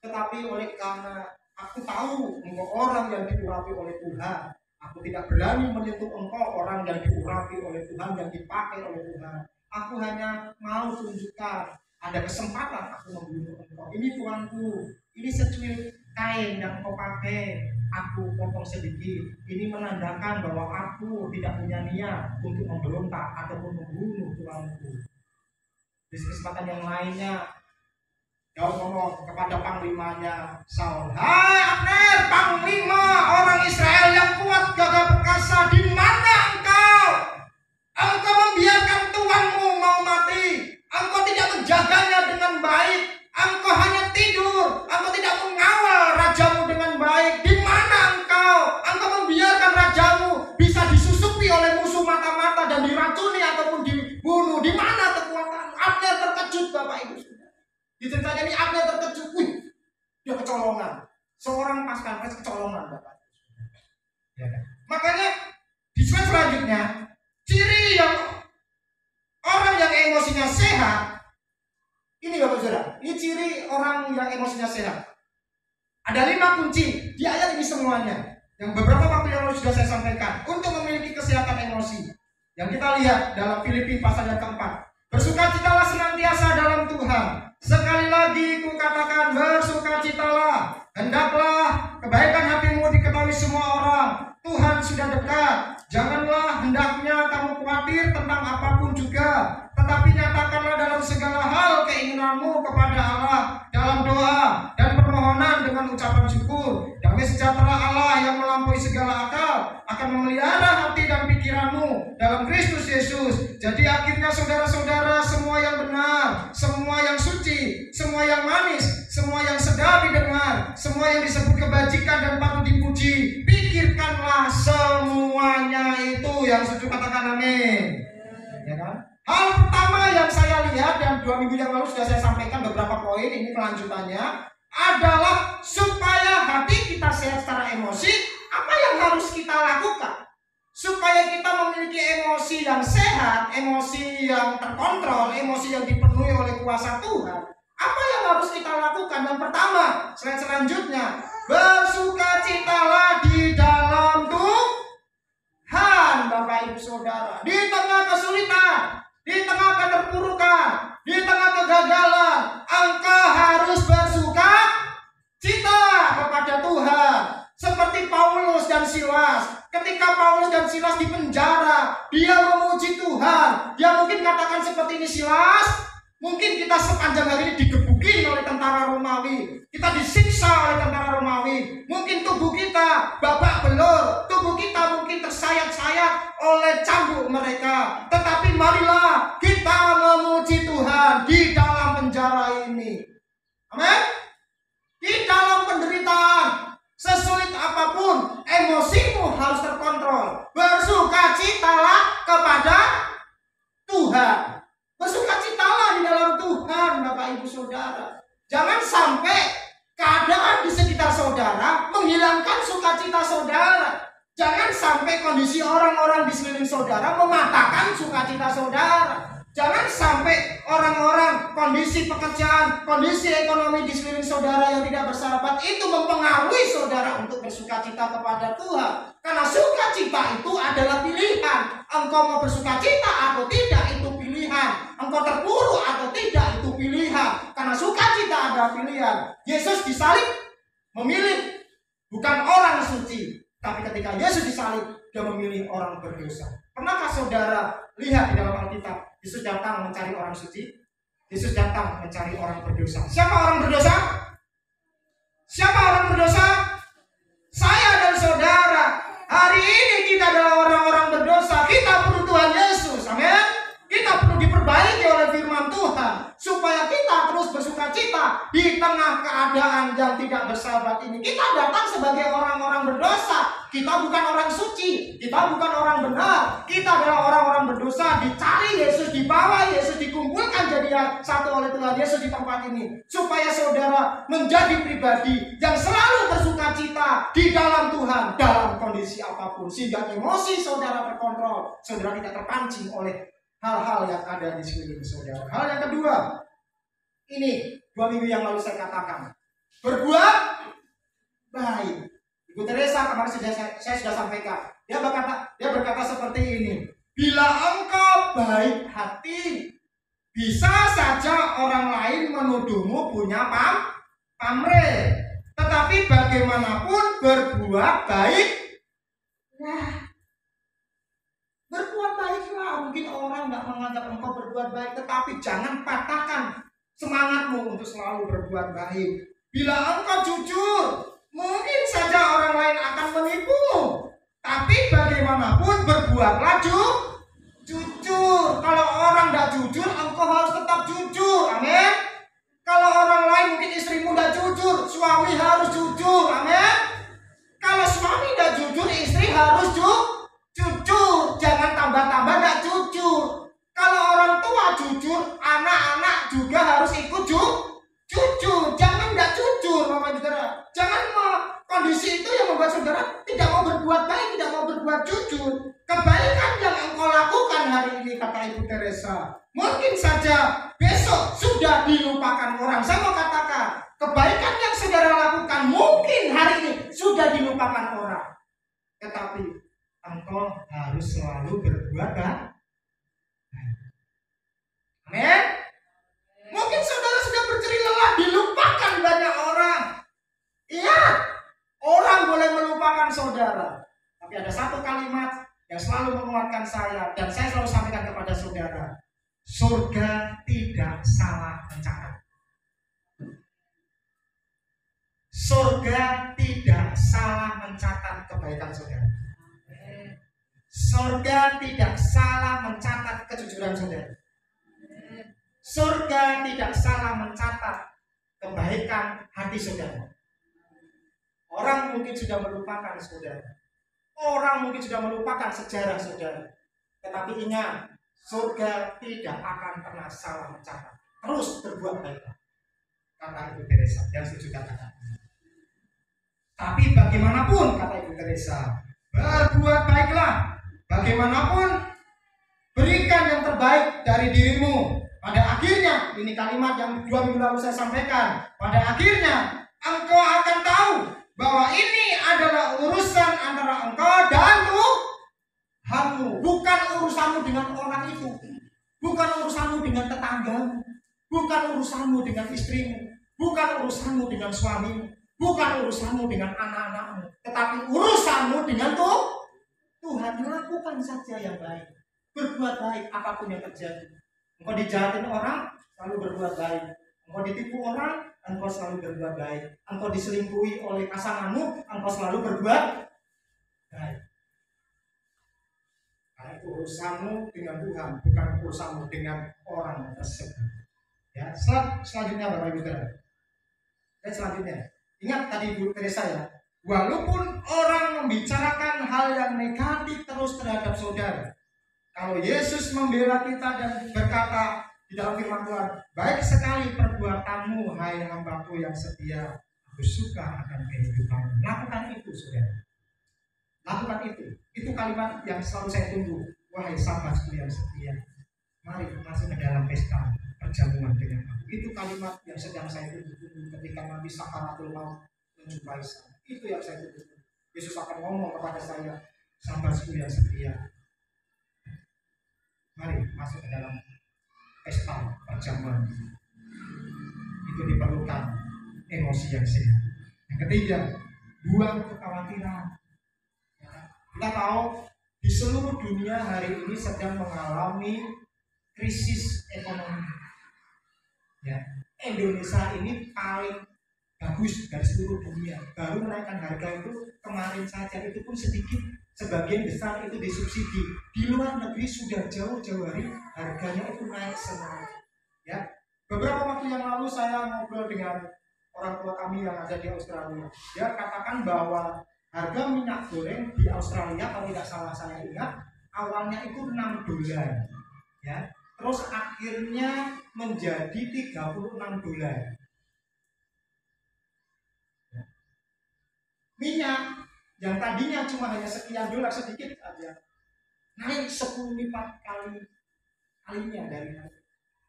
Tetapi oleh karena aku tahu engkau orang yang diurapi oleh Tuhan, aku tidak berani menyentuh engkau orang yang diurapi oleh Tuhan, yang dipakai oleh Tuhan. Aku hanya mau tunjukkan ada kesempatan aku membunuh engkau. Ini tuanku, ini secuil kain yang kau pakai, aku potong sedikit. Ini menandakan bahwa aku tidak punya niat untuk memberontak ataupun membunuh tuanku. Di kesempatan yang lainnya, Daud ngomong kepada panglimanya Saul, hai Abner, panglima orang Israel yang kuat, gagah perkasa, di mana engkau? Engkau membiarkan tuanmu mau mati. Engkau tidak menjaganya dengan baik. Engkau hanya tidur. Engkau tidak mengawal rajamu dengan baik. Di mana engkau? Engkau membiarkan rajamu bisa disusupi oleh musuh mata-mata dan diracuni ataupun dibunuh. Di mana kekuatanmu? Abner terkejut, Bapak Ibu. Di ceritanya ini Abner terkejut. Dia kecolongan. Seorang pas pampres kecolongan, Bapak. Ya kan? Makanya di slide selanjutnya, ciri yang orang yang emosinya sehat, ini Bapak Saudara, ini ciri orang yang emosinya sehat. Ada 5 kunci di ayat ini semuanya, yang beberapa waktu yang lalu sudah saya sampaikan untuk memiliki kesehatan emosi. Yang kita lihat dalam Filipi pasal yang keempat, bersukacitalah senantiasa dalam Tuhan. Sekali lagi kukatakan, bersukacitalah. Hendaklah kebaikan hatimu diketahui semua orang. Tuhan sudah dekat. Janganlah hendaknya kamu khawatir tentang apapun juga, tetapi nyatakanlah dalam segala hal keinginanmu kepada Allah dalam doa dan permohonan dengan ucapan syukur. Damai sejahtera Allah yang melampaui segala akal akan memelihara hati dan pikiranmu dalam Kristus Yesus. Jadi akhirnya saudara-saudara, semua yang benar, semua yang suci, semua yang manis, semua yang sedap didengar, semua yang disebut kebajikan dan patut dipuji, pikirkanlah semuanya itu yang setuju, katakan amin. Ya kan? Hal pertama yang saya lihat dan 2 minggu yang lalu sudah saya sampaikan beberapa poin, ini kelanjutannya adalah supaya hati kita sehat secara emosi, apa yang harus kita lakukan? Supaya kita memiliki emosi yang sehat, emosi yang terkontrol, emosi yang dipenuhi oleh kuasa Tuhan, apa yang harus kita lakukan? Yang pertama, slide selanjutnya, bersukacitalah di dalam Tuhan, Bapak Ibu Saudara. Di tengah kesulitan, di tengah keterpurukan, di tengah kegagalan, engkau harus bersukacita kepada Tuhan. Seperti Paulus dan Silas. Ketika Paulus dan Silas di penjara, dia memuji Tuhan. Dia mungkin katakan seperti ini, Silas, mungkin kita sepanjang hari ini digebukin oleh tentara Romawi. Kita disiksa oleh tentara Romawi. Mungkin tubuh kita babak belur. Tubuh kita mungkin tersayat-sayat oleh cambuk mereka. Tetapi marilah kita memuji Tuhan di dalam penjara ini. Amin. Di dalam penderitaan, sesulit apapun, emosimu harus terkontrol. Bersukacitalah kepada Tuhan. Bersukacitalah di dalam Tuhan, Bapak Ibu Saudara. Jangan sampai keadaan di sekitar saudara menghilangkan sukacita saudara. Jangan sampai kondisi orang-orang di sekeliling saudara mematahkan sukacita saudara. Jangan sampai orang-orang, kondisi pekerjaan, kondisi ekonomi di sekeliling saudara yang tidak bersahabat itu mempengaruhi saudara untuk bersukacita kepada Tuhan. Karena sukacita itu adalah pilihan. Engkau mau bersukacita atau tidak, itu pilihan. Engkau terpuruk atau tidak, itu pilihan. Karena sukacita adalah pilihan. Yesus disalib memilih bukan orang suci, tapi ketika Yesus disalib, dia memilih orang berdosa. Pernahkah saudara lihat di dalam Alkitab, Yesus datang mencari orang suci? Yesus datang mencari orang berdosa. Siapa orang berdosa? Siapa orang berdosa? Saya dan saudara. Hari ini kita adalah orang-orang berdosa. Kita perlu Tuhan Yesus. Amin. Kita perlu diperbaiki oleh firman Tuhan supaya kita terus bersukacita di tengah keadaan yang tidak bersahabat ini. Kita datang sebagai orang-orang berdosa. Kita bukan orang suci, kita bukan orang benar. Kita adalah orang-orang berdosa. Dicari Yesus, dibawa Yesus, dikumpulkan jadi satu oleh Tuhan Yesus di tempat ini, supaya saudara menjadi pribadi yang selalu bersukacita di dalam Tuhan dalam kondisi apapun, sehingga emosi saudara terkontrol, saudara tidak terpancing oleh hal-hal yang ada di sekeliling saudara. Hal yang kedua, ini 2 minggu yang lalu saya katakan, berbuat baik. Ibu Teresa kemarin saya sudah sampaikan. Dia berkata seperti ini. Bila engkau baik hati, bisa saja orang lain menuduhmu punya pamrih. Tetapi bagaimanapun berbuat baik, berbuat baiklah. Mungkin orang nggak menganggap engkau berbuat baik, tetapi jangan patahkan semangatmu untuk selalu berbuat baik. Bila engkau jujur, mungkin saja orang lain akan menipumu, tapi bagaimanapun berbuatlah jujur. Kalau orang tidak jujur, engkau harus tetap jujur. Amin. Kalau orang lain, mungkin istrimu tidak jujur, suami harus jujur. Amin. Kalau suami tidak jujur, istri harus jujur. Jangan tambah-tambah tidak jujur. Kalau orang tua jujur, anak-anak juga harus ikut jujur. Jangan tidak jujur, Bapak kata Ibu Teresa. Mungkin saja besok sudah dilupakan orang. Saya mau katakan, kebaikan yang saudara lakukan mungkin hari ini sudah dilupakan orang. Tetapi engkau harus selalu berbuat baik. Amin. Mungkin saudara sudah bercerita lelah, dilupakan banyak orang. Iya, orang boleh melupakan saudara. Tapi ada satu kalimat yang selalu menguatkan saya, dan saya selalu sampaikan kepada saudara. Surga tidak salah mencatat. Surga tidak salah mencatat kebaikan saudara. Surga tidak salah mencatat kejujuran saudara. Surga tidak salah mencatat kebaikan hati saudara. Orang mungkin sudah melupakan saudara. Orang mungkin sudah melupakan sejarah saudara. Tetapi ingat, surga tidak akan pernah salah mencatat. Terus berbuat baik. Kata Ibu Teresa yang setuju katakan. Tapi bagaimanapun, kata Ibu Teresa, berbuat baiklah. Bagaimanapun, berikan yang terbaik dari dirimu. Pada akhirnya, ini kalimat yang 2 minggu lalu saya sampaikan. Pada akhirnya, engkau akan tahu bahwa ini adalah urusan antara engkau dan Tuhanmu. Bukan urusanmu dengan orang itu. Bukan urusanmu dengan tetanggamu. Bukan urusanmu dengan istrimu. Bukan urusanmu dengan suamimu. Bukan urusanmu dengan anak-anakmu. Tetapi urusanmu dengan Tuhan. Lakukan saja yang baik. Berbuat baik apapun yang terjadi. Engkau dijahatin orang, selalu berbuat baik. Engkau ditipu orang, engkau selalu berbuat baik. Engkau diselingkuhi oleh pasanganmu, engkau selalu berbuat baik. Karena itu urusanmu dengan Tuhan, bukan urusanmu dengan orang tersebut. Ya, selanjutnya Bapak Ibu Saudara. Selanjutnya, ingat tadi Ibu Teresa ya. Walaupun orang membicarakan hal yang negatif terus terhadap saudara, kalau Yesus membela kita dan berkata di dalam firman Tuhan, baik sekali perbuatanmu, hai hambaku yang setia, aku suka akan kehidupanmu. Lakukan itu, saudara. Lakukan itu. Itu kalimat yang selalu saya tunggu. Wahai sahabatku yang setia, mari masuk ke dalam pesta perjamuan dengan aku. Itu kalimat yang sedang saya tunggu ketika nanti sakaratul maut menjumpai saya. Itu yang saya tunggu. Yesus akan ngomong kepada saya, sahabatku yang setia, mari masuk ke dalam pesta perjamuan. Itu diperlukan emosi yang sehat. Yang ketiga, buang kekhawatiran. Kita tahu di seluruh dunia hari ini sedang mengalami krisis ekonomi. Ya, Indonesia ini paling bagus dari seluruh dunia. Baru menaikkan harga itu kemarin saja, itu pun sedikit. Sebagian besar itu disubsidi. Di luar negeri sudah jauh-jauh hari harganya itu naik semua. Ya, beberapa waktu yang lalu saya ngobrol dengan orang tua kami yang ada di Australia. Dia katakan bahwa harga minyak goreng di Australia, kalau tidak salah saya ingat, awalnya itu $6. Ya, terus akhirnya menjadi $36. Ya. Minyak yang tadinya cuma hanya sekian dolar, sedikit aja, naik 10 lipat kalinya dari hari.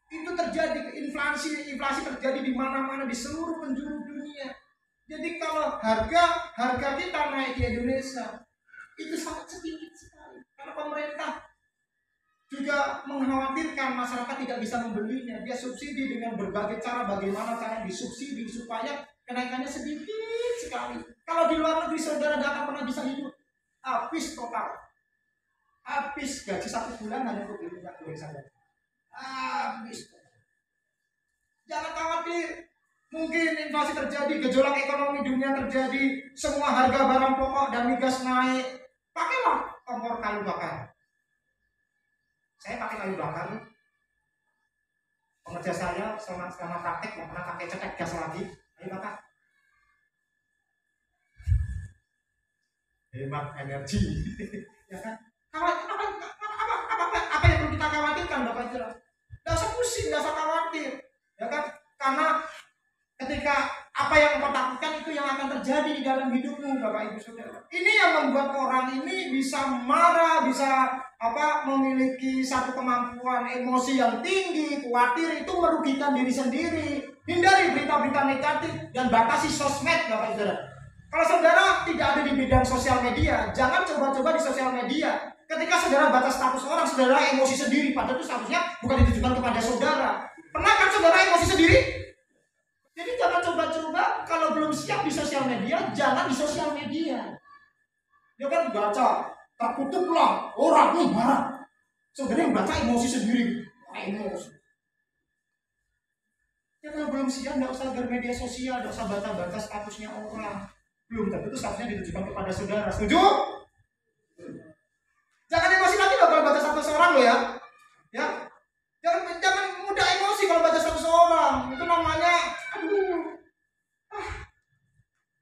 Itu terjadi inflasi terjadi di mana-mana di seluruh penjuru dunia. Jadi kalau harga kita naik di Indonesia itu sangat sedikit sekali, karena pemerintah juga mengkhawatirkan masyarakat tidak bisa membelinya. Dia subsidi dengan berbagai cara, bagaimana cara disubsidi supaya kenaikannya sedikit sekali. Kalau di luar negeri saudara tidak akan pernah bisa hidup, habis total, habis gaji 1 bulan hanya untuk beli minyak goreng saja, habis. Jangan khawatir, mungkin inflasi terjadi, gejolak ekonomi dunia terjadi, semua harga barang pokok dan migas naik. Pakailah kompor kayu bakar. Saya pakai kayu bakar. Pengerja saya selama praktek nggak pernah pakai cetek gas lagi. Kayu bakar. Hemat energi, ya kan? Apa yang perlu kita khawatirkan, Bapak Ibu? Tidak usah pusing, tidak usah khawatir, ya kan? Karena ketika Apa yang engkau takutkan itu yang akan terjadi di dalam hidupmu, Bapak Ibu Saudara. Ini yang membuat orang ini bisa marah, bisa memiliki satu kemampuan emosi yang tinggi, khawatir, itu merugikan diri sendiri. Hindari berita-berita negatif dan batasi sosmed, Bapak Ibu Saudara. Kalau saudara tidak ada di bidang sosial media, jangan coba-coba di sosial media. Ketika saudara baca status orang, saudara emosi sendiri, padahal itu seharusnya bukan ditujukan kepada saudara. Pernah kan saudara emosi sendiri? Jadi jangan coba-coba kalau belum siap di sosial media, jangan di sosial media. Dia kan baca, terkutuplah orang marah. Saudara yang baca emosi sendiri, emosi. Ya kalau belum siap, nggak usah bermedia sosial, nggak usah baca-baca statusnya orang. Belum tentu itu statusnya ditujukan kepada saudara. Setuju? Jangan emosi lagi loh kalau baca status orang loh ya. Ya, jangan mudah emosi kalau baca status orang. Itu namanya,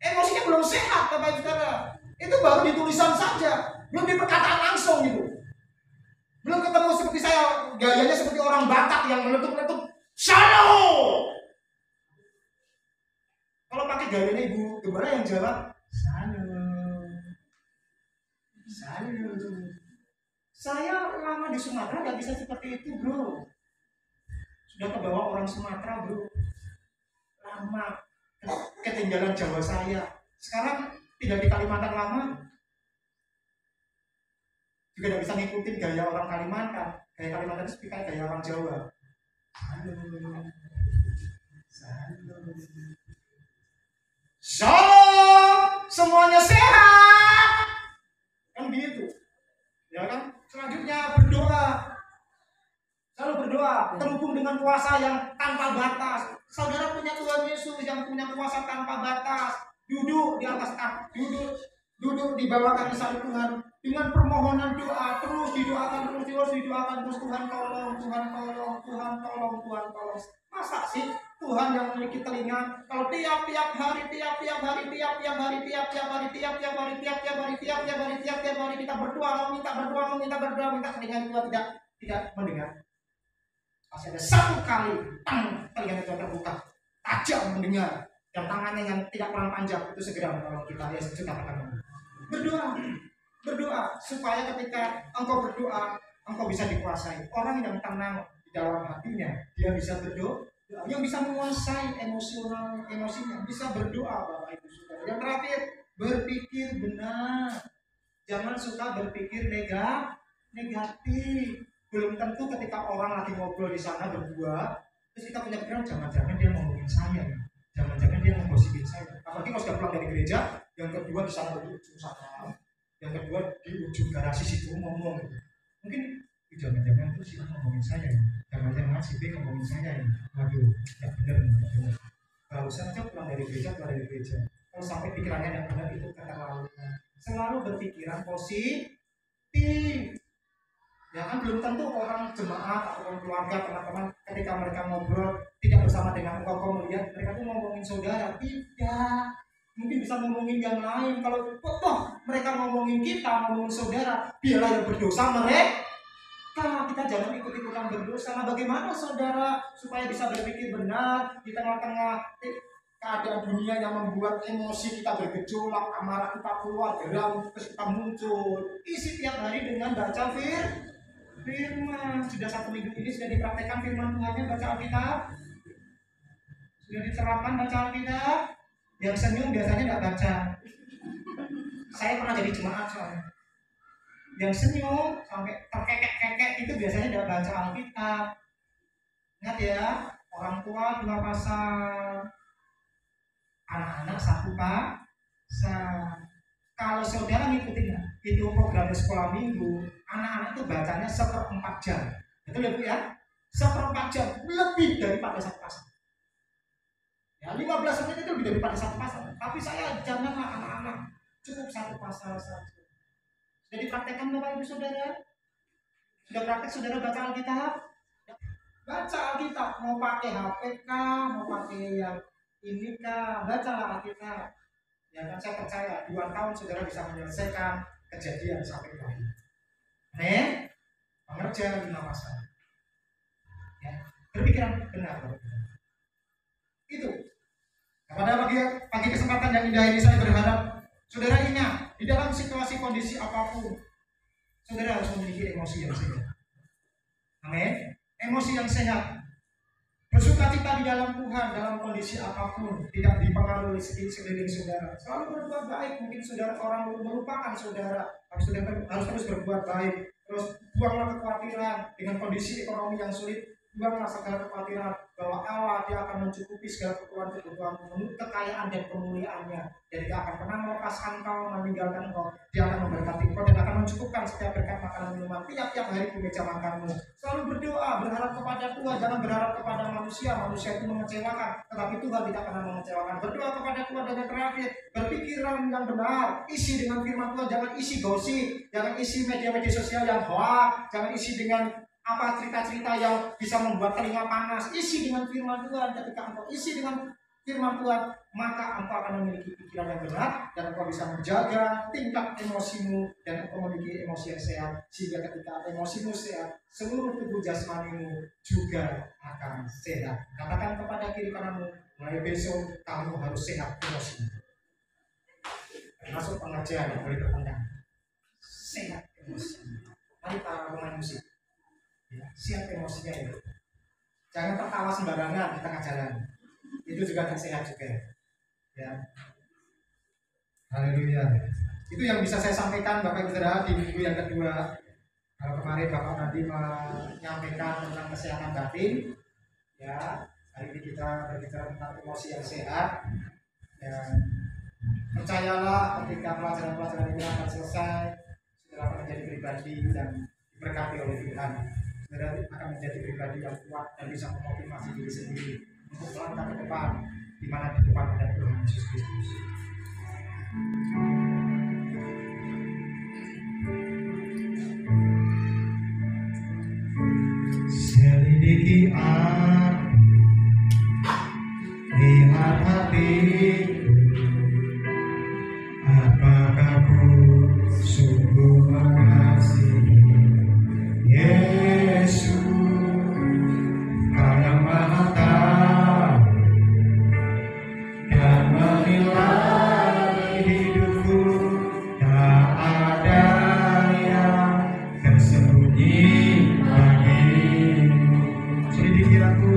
emosinya belum sehat, Bapak Ibu Saudara. Itu baru di tulisan saja, belum di perkataan langsung gitu. Belum ketemu seperti saya, gayanya seperti orang Batak yang meletup-letup, shalom. Kalau pakai gayanya Ibu Gembala yang jawab, shalom. Saya lama di Sumatera nggak bisa seperti itu, bro. Sudah kebawa orang Sumatera, bro. Lama ketinggalan Jawa saya. Sekarang tinggal di Kalimantan lama, juga tidak bisa ngikutin gaya orang Kalimantan. Gaya Kalimantan itu seperti gaya orang Jawa. Shalom, semuanya sehat. Kan gitu. Ya kan? Selanjutnya berdoa. Selalu berdoa, terhubung dengan kuasa yang tanpa batas. Saudara punya Tuhan Yesus yang punya kuasa tanpa batas. Duduk di atas duduk di bawah kaki sayap Tuhan dengan permohonan doa, terus didoakan terus Tuhan tolong. Masa sih Tuhan yang memiliki telinga kalau tiap-tiap hari kita berdoa, minta telinga Tuhan tidak mendengar. Masih ada satu kali telinga Tuhan terbuka, tajam mendengar, dan tangannya yang tidak kurang panjang itu segera menolong kita. Ya, setuju katakan. Berdoa supaya ketika engkau berdoa, engkau bisa dikuasai. Orang yang tenang di dalam hatinya, dia bisa berdoa. Yang bisa menguasai emosinya, bisa berdoa, Bapak Ibu Saudara. Yang terakhir, berpikir benar. Jangan suka berpikir negatif. Belum tentu ketika orang lagi ngobrol di sana berdua, terus kita punya pikiran jangan-jangan dia ngomongin saya, jangan-jangan dia menggosipin saya. Apalagi kalau sudah pulang dari gereja, yang kedua di sana di ujung sana, yang kedua di ujung garasi situ ngomong. Mungkin jangan-jangan itu sih ngomongin saya, jangan-jangan si B ngomongin saya. Waduh, tidak benar. Kalau usah aja pulang dari gereja. Kalau sampai pikirannya tidak benar itu keterlaluan. Selalu berpikiran positif. Ya kan belum tentu orang jemaat atau keluarga teman-teman ketika mereka ngobrol tidak bersama dengan engkau melihat mereka tuh ngomongin saudara. Tidak, mungkin bisa ngomongin yang lain. Kalau mereka ngomongin kita, ngomongin saudara, biarlah yang berdosa mereka. Kita jangan ikut-ikutan berdosa. Nah, bagaimana saudara supaya bisa berpikir benar di tengah-tengah keadaan dunia yang membuat emosi kita bergejolak, amarah kita keluar, geram terus kita muncul. Isi tiap hari dengan baca firman. Sudah 1 minggu ini sudah dipraktekkan firman Tuhannya, baca Alkitab. Sudah diterapkan baca Alkitab. Yang senyum biasanya tidak baca. Saya pernah jadi jemaat soalnya. Yang senyum sampai terkekek-kekek itu biasanya tidak baca Alkitab. Ingat ya, orang tua 2 pasal, anak-anak 1 pasal. Kalau saudara ngikutin itu program sekolah minggu, anak-anak itu bacanya 1/4 jam. Betul ya Bu ya? 1/4 jam lebih daripada 1 pasal. Ya 15 menit itu lebih daripada 1 pasal. Tapi saya janganlah anak-anak, cukup 1 pasal saja. Sudah dipraktekkan Bapak Ibu Saudara? Sudah praktek saudara baca Alkitab? Baca Alkitab, mau pakai HP kah, mau pakai yang ini kah, bacalah Alkitab. Ya kan saya percaya 2 tahun saudara bisa menyelesaikan Kejadian sampai akhir. Pengerjaan 5 pasal. Ya, berpikiran benar. Itu. Pada pagi kesempatan yang indah ini saya berharap saudara ingat, di dalam situasi kondisi apapun, saudara harus memiliki emosi yang sehat. Amin. Emosi yang sehat. Bersukacita di dalam Tuhan dalam kondisi apapun, tidak dipengaruhi sekeliling saudara. Selalu berbuat baik. Mungkin saudara orang melupakan saudara, harus terus berbuat baik. Terus buanglah kekhawatiran dengan kondisi ekonomi yang sulit. Buanglah segala kekhawatiran bahwa Allah dia akan mencukupi segala kebutuhan menurut kekayaan dan kemuliaannya. Jadi dia akan pernah melepaskan engkau, meninggalkan engkau. Dia akan memberkati engkau dan akan mencukupkan setiap berkat makanan minuman tiap-tiap hari di meja makanmu. Selalu berdoa, berharap kepada Tuhan, jangan berharap kepada manusia. Manusia itu mengecewakan, tetapi Tuhan tidak pernah mengecewakan. Berdoa kepada Tuhan dan yang terakhir, berpikiran yang benar, isi dengan firman Tuhan, jangan isi gosip, jangan isi media-media sosial yang hoax, jangan isi dengan cerita-cerita yang bisa membuat telinga panas. Isi dengan firman Tuhan. Ketika engkau isi dengan firman Tuhan, maka engkau akan memiliki pikiran yang benar dan engkau bisa menjaga tingkat emosimu dan engkau memiliki emosi yang sehat, sehingga ketika emosimu sehat, seluruh tubuh jasmanimu juga akan sehat. Katakan kepada kiri kananmu, mulai besok kamu harus sehat emosi. Termasuk pengajian yang boleh bertendang. Sehat emosi. Mari para pemain musik. Ya, siap emosinya ya. Jangan tertawa sembarangan di tengah jalan. Itu juga tidak sehat juga. Ya. Haleluya. Itu yang bisa saya sampaikan Bapak Ibu Saudara di minggu yang kedua. Kalau kemarin Bapak Nadi menyampaikan tentang kesehatan batin, ya hari ini kita berbicara tentang emosi yang sehat. Ya, percayalah ketika pelajaran-pelajaran ini akan selesai, saudara akan menjadi pribadi dan diberkati oleh Tuhan. Saudara akan menjadi pribadi yang kuat dan bisa memotivasi diri sendiri untuk melangkah ke depan, di mana di depan ada Tuhan Yesus Kristus. Selidiki aku, lihat hati, apakah ku sungguh mengasihi Yesus, Kau yang Maha Tahu dan menilai hidupku, tak ada yang tersembunyi bagimu. Selidiki aku,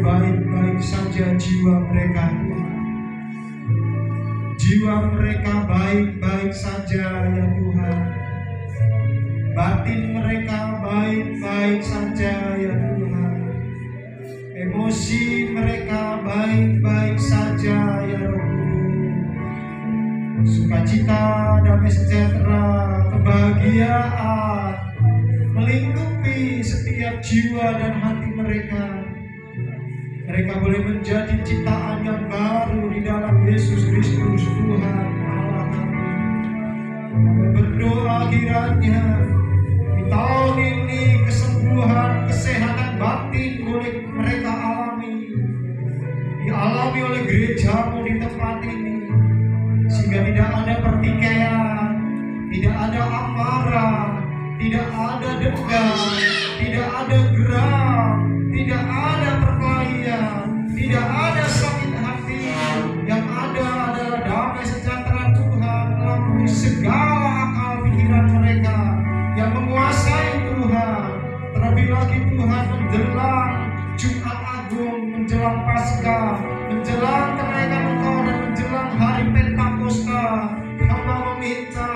baik-baik saja jiwa mereka, Tuhan. Jiwa mereka baik-baik saja ya Tuhan. Batin mereka baik-baik saja ya Tuhan. Emosi mereka baik-baik saja ya Roh Kudus. Sukacita, damai sejahtera, kebahagiaan melingkupi setiap jiwa dan hati mereka. Mereka boleh menjadi ciptaan yang baru di dalam Yesus Kristus Tuhan Allah kami. Kami berdoa kiranya di tahun ini kesembuhan, kesehatan batin boleh mereka alami, dialami oleh gerejamu di tempat ini, sehingga tidak ada pertikaian, tidak ada amarah, tidak ada dendam, tidak ada geram, tidak ada perkelahian, tidak ada sakit hati. Yang ada adalah damai sejahtera Tuhan melalui segala akal pikiran mereka yang menguasai Tuhan. Terlebih lagi Tuhan menjelang Jumat Agung, menjelang Paskah, menjelang kenaikan Engkau dan menjelang hari Pentakosta, hamba meminta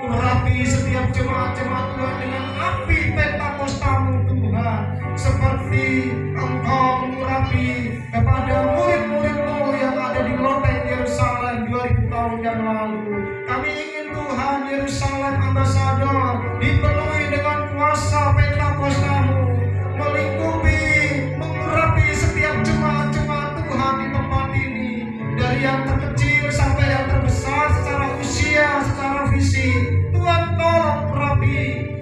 urapi setiap jemaat-jemaat Tuhan dengan api Pentakostamu Tuhan, seperti Engkau mengurapi kepada murid-murid-Mu yang ada di loteng Yerusalem 2000 tahun yang lalu. Kami ingin Tuhan Yerusalem Ambassador dipenuhi dengan kuasa Pentakostamu, melingkupi, mengurapi setiap jemaat-jemaat Tuhan di tempat ini, dari yang terkecil sampai yang terbesar secara usia, secara fisik. Tuhan tolong urapi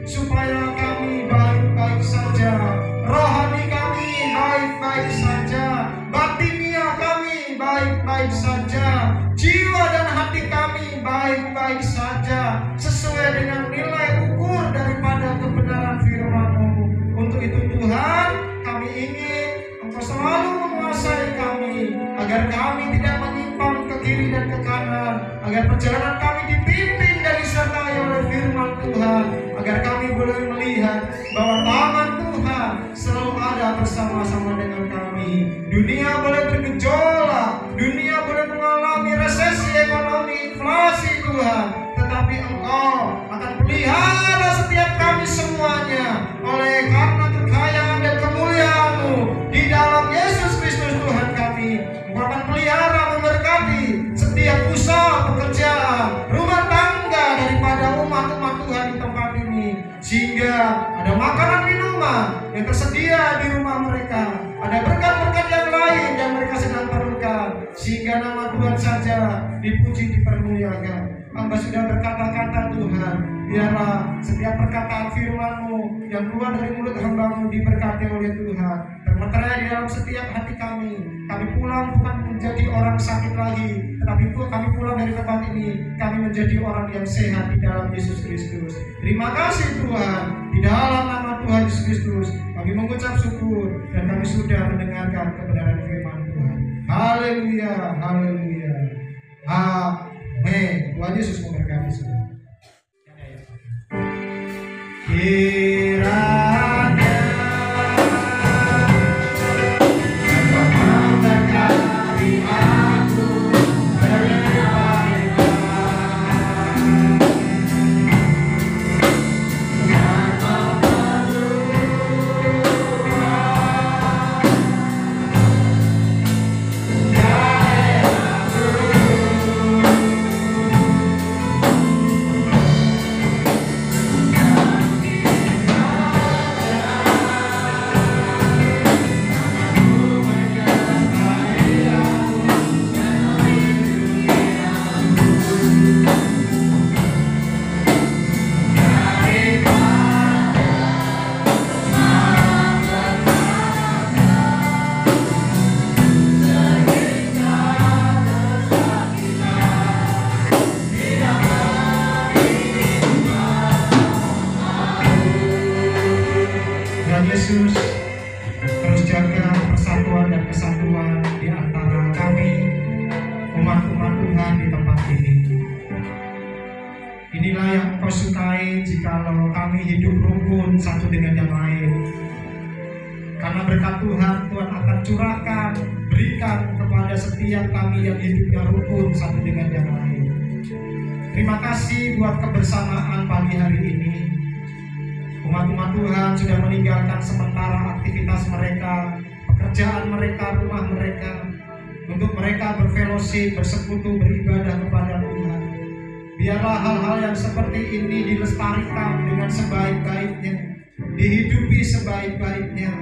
supaya kami baik-baik saja, rohani kami baik-baik saja, batinia kami baik-baik saja, jiwa dan hati kami baik-baik saja, sesuai dengan nilai ukur daripada kebenaran firman-Mu. Untuk itu Tuhan, kami ingin Engkau selalu menguasai kami, agar kami tidak menyimpang ke kiri dan ke kanan, agar perjalanan kami dipimpin dan disertai oleh firman Tuhan, agar kami boleh melihat bahwa tangan Tuhan selalu ada bersama-sama dengan kami. Dunia boleh bergejolak, dunia boleh mengalami resesi ekonomi, inflasi Tuhan, tetapi Engkau akan pelihara setiap kami semuanya oleh karena kekayaan dan kemuliaan-Mu di dalam Yesus Kristus Tuhan kami. Engkau akan pelihara, memberkati setiap usaha, pekerjaan, rumah tangga daripada umat-umat Tuhan di tempat ini, sehingga ada makanan minuman yang tersedia di rumah mereka, ada berkat-berkat yang lain yang mereka sedang perlukan, sehingga nama Tuhan saja dipuji, dipermuliakan. Hamba sudah berkata-kata Tuhan, biarlah setiap perkataan firman-Mu yang keluar dari mulut hamba-Mu diberkati oleh Tuhan, termeterai di dalam setiap hati kami. Kami pulang bukan menjadi orang sakit lagi, tetapi kami pulang dari tempat ini, kami menjadi orang yang sehat di dalam Yesus Kristus. Terima kasih Tuhan, di dalam nama Tuhan Yesus Kristus kami mengucap syukur dan kami sudah mendengarkan kebenaran firman Tuhan. Haleluya, haleluya, amin. Tuhan Yesus memberkati semua. Kiranya Yesus terus jaga persatuan dan kesatuan di antara kami, umat-umat Tuhan di tempat ini. Inilah yang Kau sukai jikalau kami hidup rukun satu dengan yang lain. Karena berkat Tuhan, Tuhan akan curahkan, berikan kepada setiap kami yang hidupnya rukun satu dengan yang lain. Terima kasih buat kebersamaan pagi hari ini. Umat-umat Tuhan sudah meninggalkan sementara aktivitas mereka, pekerjaan mereka, rumah mereka, untuk mereka berfellowship, bersekutu, beribadah kepada Tuhan. Biarlah hal-hal yang seperti ini dilestarikan dengan sebaik-baiknya, dihidupi sebaik-baiknya,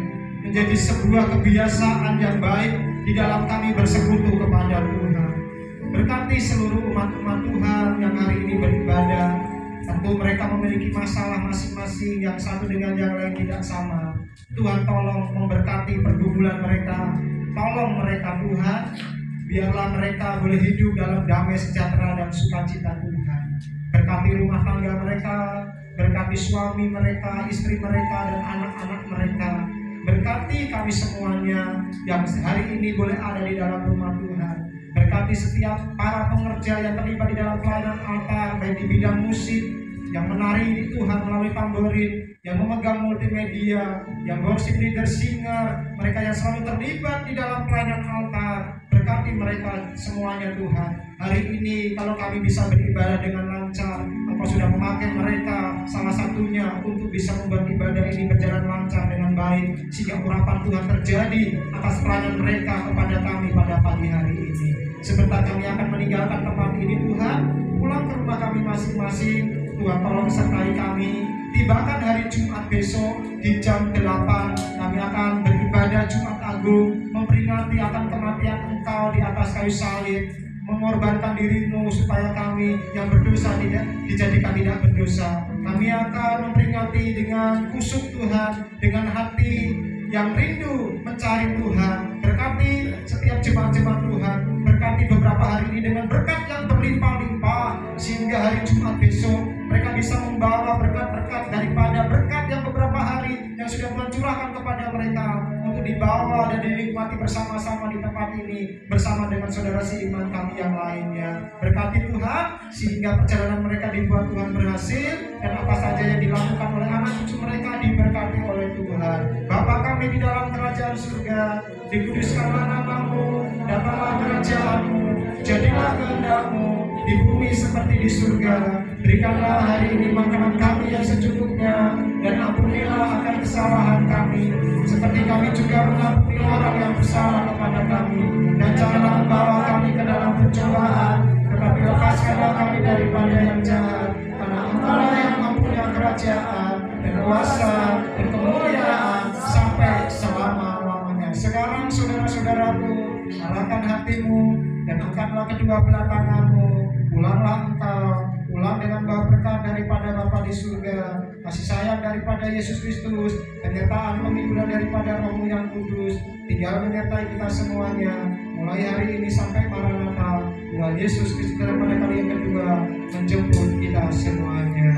menjadi sebuah kebiasaan yang baik di dalam kami bersekutu kepada Tuhan. Berkati seluruh umat-umat Tuhan yang hari ini beribadah. Tentu mereka memiliki masalah masing-masing yang satu dengan yang lain tidak sama. Tuhan tolong memberkati pergumulan mereka. Tolong mereka Tuhan, biarlah mereka boleh hidup dalam damai sejahtera dan sukacita Tuhan. Berkati rumah tangga mereka, berkati suami mereka, istri mereka, dan anak-anak mereka. Berkati kami semuanya yang hari ini boleh ada di dalam rumah Tuhan. Berkati setiap para pengerja yang terlibat di dalam pelayanan altar, baik di bidang musik, yang menari Tuhan melalui tamborin, yang memegang multimedia, yang worship leader, singer, mereka yang selalu terlibat di dalam pelayanan altar. Berkati mereka semuanya Tuhan. Hari ini kalau kami bisa beribadah dengan lancar, Engkau sudah memakai mereka salah satunya untuk bisa membuat ibadah ini berjalan lancar dengan baik, sehingga urapan Tuhan terjadi atas pelayanan mereka kepada kami pada pagi hari ini. Sebentar kami akan meninggalkan tempat ini Tuhan, pulang ke rumah kami masing-masing. Tuhan tolong sertai kami. Tibakan hari Jumat besok di jam 8 kami akan beribadah Jumat Agung, memperingati akan kematian Engkau di atas kayu salib, mengorbankan dirimu supaya kami yang berdosa tidak dijadikan tidak berdosa. Kami akan memperingati dengan kusuk Tuhan, dengan hati yang rindu mencari Tuhan. Berkati setiap jemaat-jemaat Tuhan, berkati beberapa hari ini dengan berkat yang berlimpah-limpah, sehingga hari Jumat besok mereka bisa membawa berkat-berkat daripada berkat yang beberapa hari yang sudah Tuhan curahkan kepada mereka, untuk dibawa dan dinikmati bersama-sama di tempat ini bersama dengan saudara seiman kami yang lainnya. Berkati Tuhan sehingga perjalanan mereka dibuat Tuhan berhasil, dan apa saja yang dilakukan oleh anak cucu mereka diberkati oleh Tuhan. Bapa kami di dalam kerajaan surga, dikuduskanlah nama-Mu, datanglah kerajaan-Mu, jadilah kehendak-Mu di bumi seperti di surga. Berikanlah hari ini makanan kami yang secukupnya, dan ampunilah akan kesalahan kami, seperti kami juga mengampuni orang yang bersalah kepada kami. Dan janganlah membawa kami ke dalam pencobaan, tetapi lepaskanlah kami daripada yang jahat. Karena Engkau-lah yang mempunyai kerajaan, dan kuasa, dan kemuliaan sampai selama-lamanya. Sekarang saudara-saudaraku, arahkan hatimu dan angkatlah kedua belah tanganmu. Pulanglah engkau, pulang dengan bawa berkat daripada Bapa di surga, kasih sayang daripada Yesus Kristus, penyertaan penghiburan daripada Roh-Mu yang kudus, tinggal menyertai kita semuanya, mulai hari ini sampai Maranatha. Tuhan Yesus Kristus pada kali yang kedua menjemput kita semuanya.